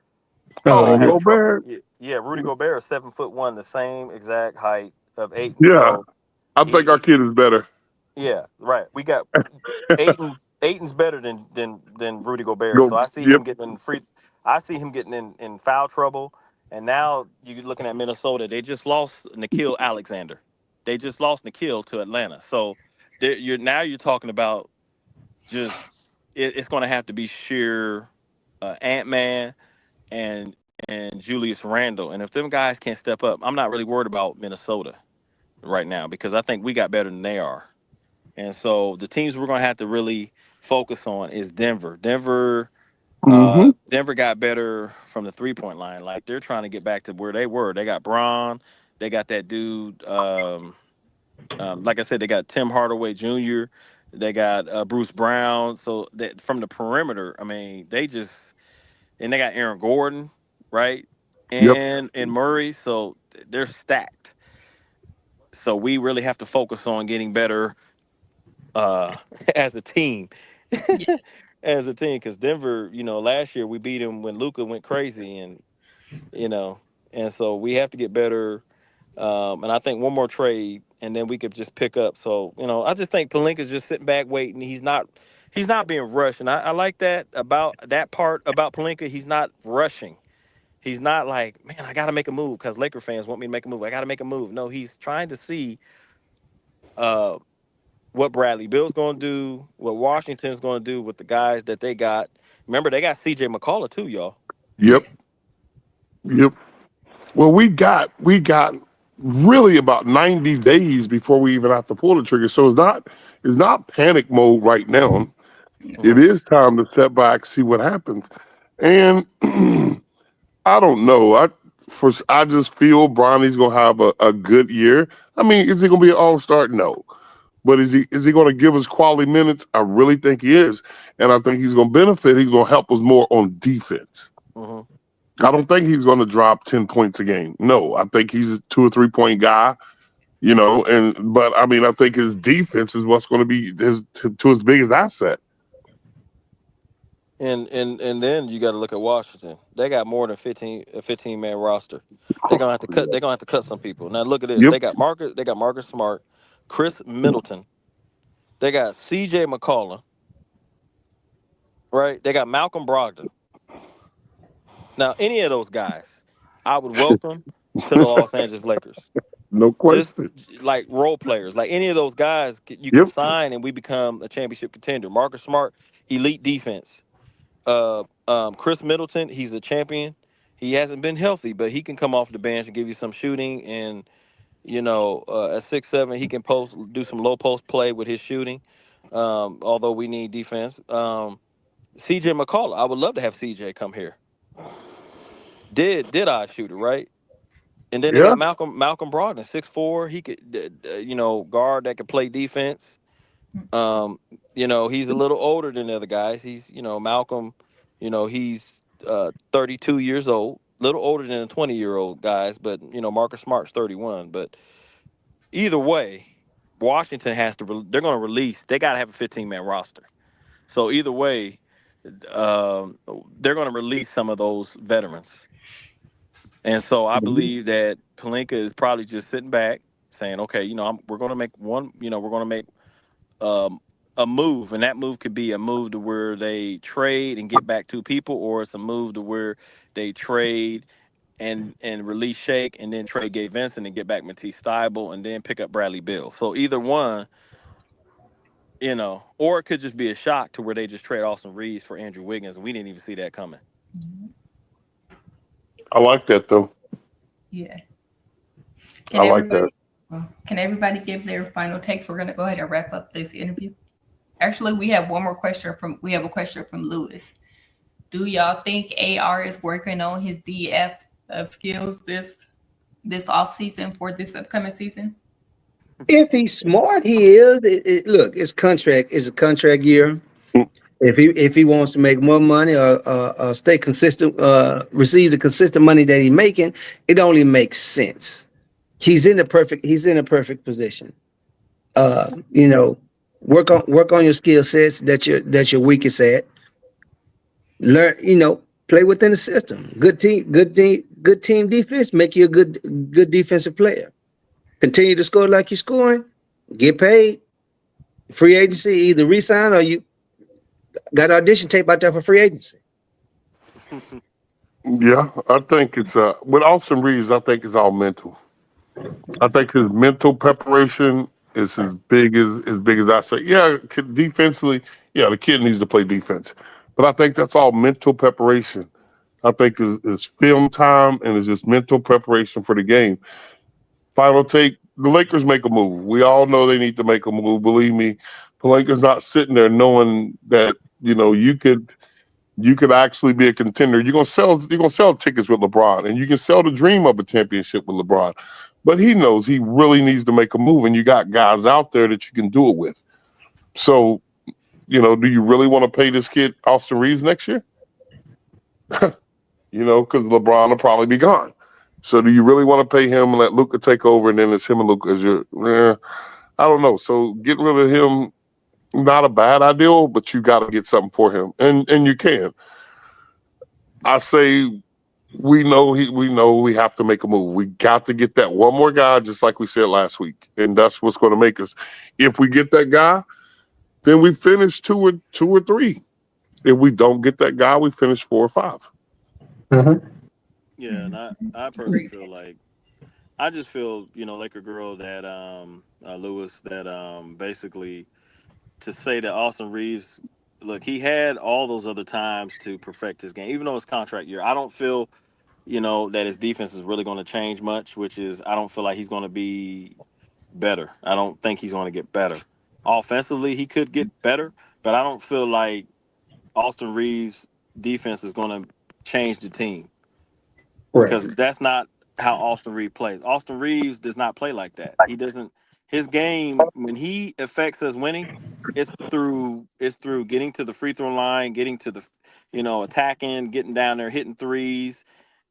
Oh, Having trouble. Gobert. Yeah, Rudy Gobert is 7'1", the same exact height of Aiton. Yeah, So I think our he kid is better. yeah, right. We got Aiton's better than Rudy Gobert. So Go. I see Yep. him getting in I see him getting in foul trouble. And now you're looking at Minnesota. They just lost Nikhil Alexander. They just lost Nikhil to Atlanta. So you're talking about just it's going to have to be sheer Ant Man and Julius Randle. And if them guys can't step up, I'm not really worried about Minnesota right now because I think we got better than they are. And so the teams we're going to have to really focus on is Denver. Mm-hmm. Denver got better from the 3-point line. Like they're trying to get back to where they were. They got Braun. They got that dude. Like I said, they got Tim Hardaway Jr. They got Bruce Brown. So that from the perimeter, I mean, and they got Aaron Gordon, right? Yep. And Murray. So they're stacked. So we really have to focus on getting better uh, as a team. Yeah. As a team, because Denver, last year we beat them when Luca went crazy, and you know, and so we have to get better. And I think one more trade, and then we could just pick up. So I just think Pelinka's just sitting back waiting. He's not being rushed, and I like that about that part about Pelinka. He's not rushing. He's not like, man, I got to make a move because Laker fans want me to make a move. I got to make a move. No, he's trying to see uh, what Bradley Bill's going to do, what Washington's going to do with the guys that they got. Remember, they got C.J. McCullough too, y'all. Yep. Yep. Well, we got really about 90 days before we even have to pull the trigger. So it's not panic mode right now. It Mm-hmm. is time to step back, see what happens. And I don't know. I just feel Bronny's gonna have a good year. I mean, is he gonna be an all-star? No. But is he gonna give us quality minutes? I really think he is. And I think he's gonna benefit. He's gonna help us more on defense. Mm-hmm. I don't think he's gonna drop 10 points a game. No, I think he's a 2 or 3 point guy, but I mean I think his defense is what's gonna be to his biggest asset. And then you got to look at Washington. They got more than 15 man roster. They're gonna have to cut some people. Now look at this. Yep. They got Marcus Smart, Chris Middleton. They got C.J. McCollum. Right. They got Malcolm Brogdon. Now any of those guys, I would welcome to the Los Angeles Lakers. No Just question. like role players, like any of those guys, you can Yep. sign and we become a championship contender. Marcus Smart, elite defense. Chris Middleton, he's a champion. He hasn't been healthy, but he can come off the bench and give you some shooting. And at 6'7", he can do some low post play with his shooting. Although we need defense. C.J. McCullough, I would love to have C.J. come here. Did I shooter right? And then they Yeah. got Malcolm Brogdon, 6'4". He could, guard that could play defense. Um, he's a little older than the other guys. He's, Malcolm, he's 32 years old, little older than the 20-year-old guys, but Marcus Smart's 31. But either way, Washington has to. They're going to release. They got to have a 15-man roster. So either way, um, they're going to release some of those veterans. And so I believe that Pelinka is probably just sitting back, saying, "Okay, we're going to make one. We're going to make um, a move, and that move could be a move to where they trade and get back two people, or it's a move to where they trade and release Shake, and then trade Gabe Vincent and get back Matisse Thybulle, and then pick up Bradley Beal. So either one, or it could just be a shock to where they just trade Austin Reeves for Andrew Wiggins, and we didn't even see that coming. I like that though. Yeah. I like that. Can everybody give their final takes? We're going to go ahead and wrap up this interview. Actually, we have one more question from Lewis. Do y'all think AR is working on his DF of skills this off season for this upcoming season? If he's smart, he is. Look, it's a contract year. If he wants to make more money or stay consistent, receive the consistent money that he's making, it only makes sense. He's in a perfect position. Work on your skill sets that you're weakest at. Learn, play within the system. Good team defense make you a good defensive player. Continue to score like you're scoring. Get paid. Free agency, either resign or you got audition tape out there for free agency. Yeah, I think it's with Austin Reeves. I think it's all mental. I think his mental preparation is as big as I say. Yeah, defensively, yeah, the kid needs to play defense, but I think that's all mental preparation. I think is film time and it's just mental preparation for the game. Final take: the Lakers make a move. We all know they need to make a move. Believe me, Pelinka's not sitting there knowing that you could actually be a contender. You're gonna sell tickets with LeBron, and you can sell the dream of a championship with LeBron. But he knows he really needs to make a move, and you got guys out there that you can do it with. So, do you really want to pay this kid Austin Reeves next year? Because LeBron will probably be gone. So, do you really want to pay him and let Luka take over, and then it's him and Luka as your? I don't know. So, getting rid of him, not a bad idea, but you got to get something for him, and you can. I say we know we have to make a move. We got to get that one more guy, just like we said last week, and that's what's going to make us. If we get that guy, then we finish two or three. If we don't get that guy, we finish 4 or 5. Mm-hmm. Yeah, and I personally feel like I just feel Laker girl that Lewis that basically to say that Austin Reeves, look, he had all those other times to perfect his game, even though it's contract year. I don't feel that his defense is really going to change much, which is I don't feel like he's going to be better. I don't think he's going to get better. Offensively, he could get better, but I don't feel like Austin Reeves' defense is going to change the team because that's not how Austin Reeves plays. Austin Reeves does not play like that. He doesn't. His game, when he affects us winning, it's through getting to the free throw line, getting to the attacking, getting down there, hitting threes.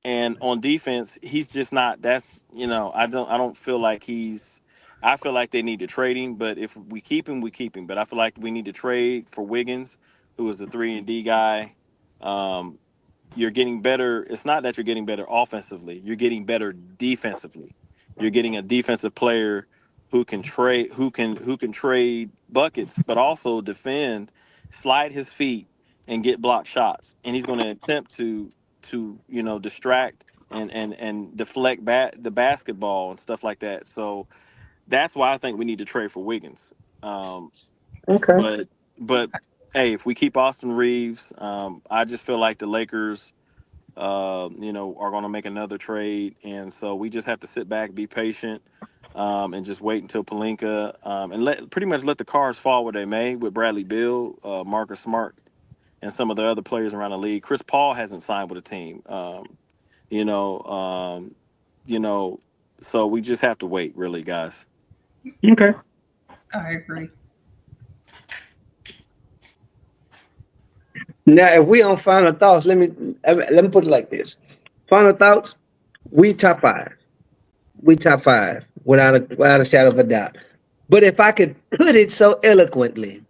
And on defense, he's just not. That's I don't feel like he's. I feel like they need to trade him, but if we keep him, we keep him. But I feel like we need to trade for Wiggins, who is the 3-and-D guy. You're getting better. It's not that you're getting better offensively. You're getting better defensively. You're getting a defensive player who can trade buckets, but also defend, slide his feet, and get blocked shots. And he's going to attempt to distract and deflect the basketball and stuff like that. So that's why I think we need to trade for Wiggins. Okay. But hey, if we keep Austin Reeves, I just feel like the Lakers, are going to make another trade, and so we just have to sit back, be patient, and just wait until Pelinka and pretty much let the cards fall where they may with Bradley Beal, Marcus Smart, and some of the other players around the league. Chris Paul hasn't signed with a team. you know, so we just have to wait, really, guys. Okay. I agree. Now, if we on final thoughts, let me put it like this. Final thoughts. We top five. We top five without a shadow of a doubt. But if I could put it so eloquently,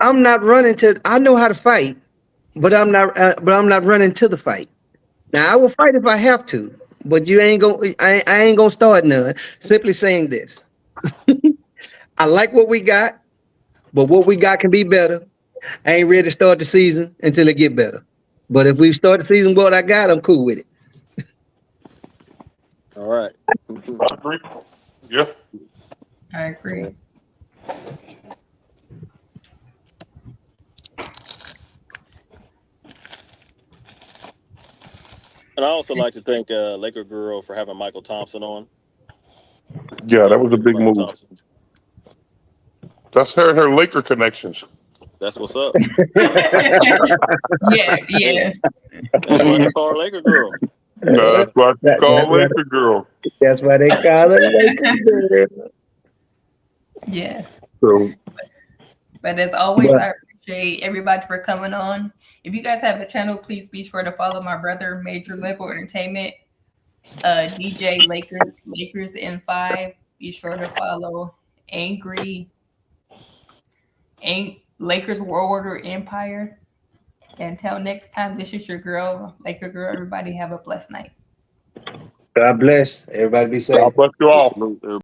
I'm not running to. I know how to fight, but I'm not. But I'm not running to the fight. Now I will fight if I have to, but you ain't gonna. I ain't gonna start none. Simply saying this. I like what we got, but what we got can be better. I ain't ready to start the season until it get better. But if we start the season with what I got, I'm cool with it. All right. I agree. Yeah. I agree. And I also like to thank Laker Girl for having Mycheal Thompson on. Yeah, that was a big Mycheal move. Thompson. That's her and her Laker connections. That's what's up. Yeah, yes. That's why they call her Laker Girl. No, that's why she called Laker Girl. That's why they call it Laker Girl. Yes. So But as always, I appreciate everybody for coming on. If you guys have a channel, please be sure to follow my brother, Major Level Entertainment, DJ Lakers in 5. Be sure to follow Lakers World Order Empire. Until next time, this is your girl, Laker Girl. Everybody have a blessed night. God bless. Everybody be safe. God bless you all. Salute, everybody.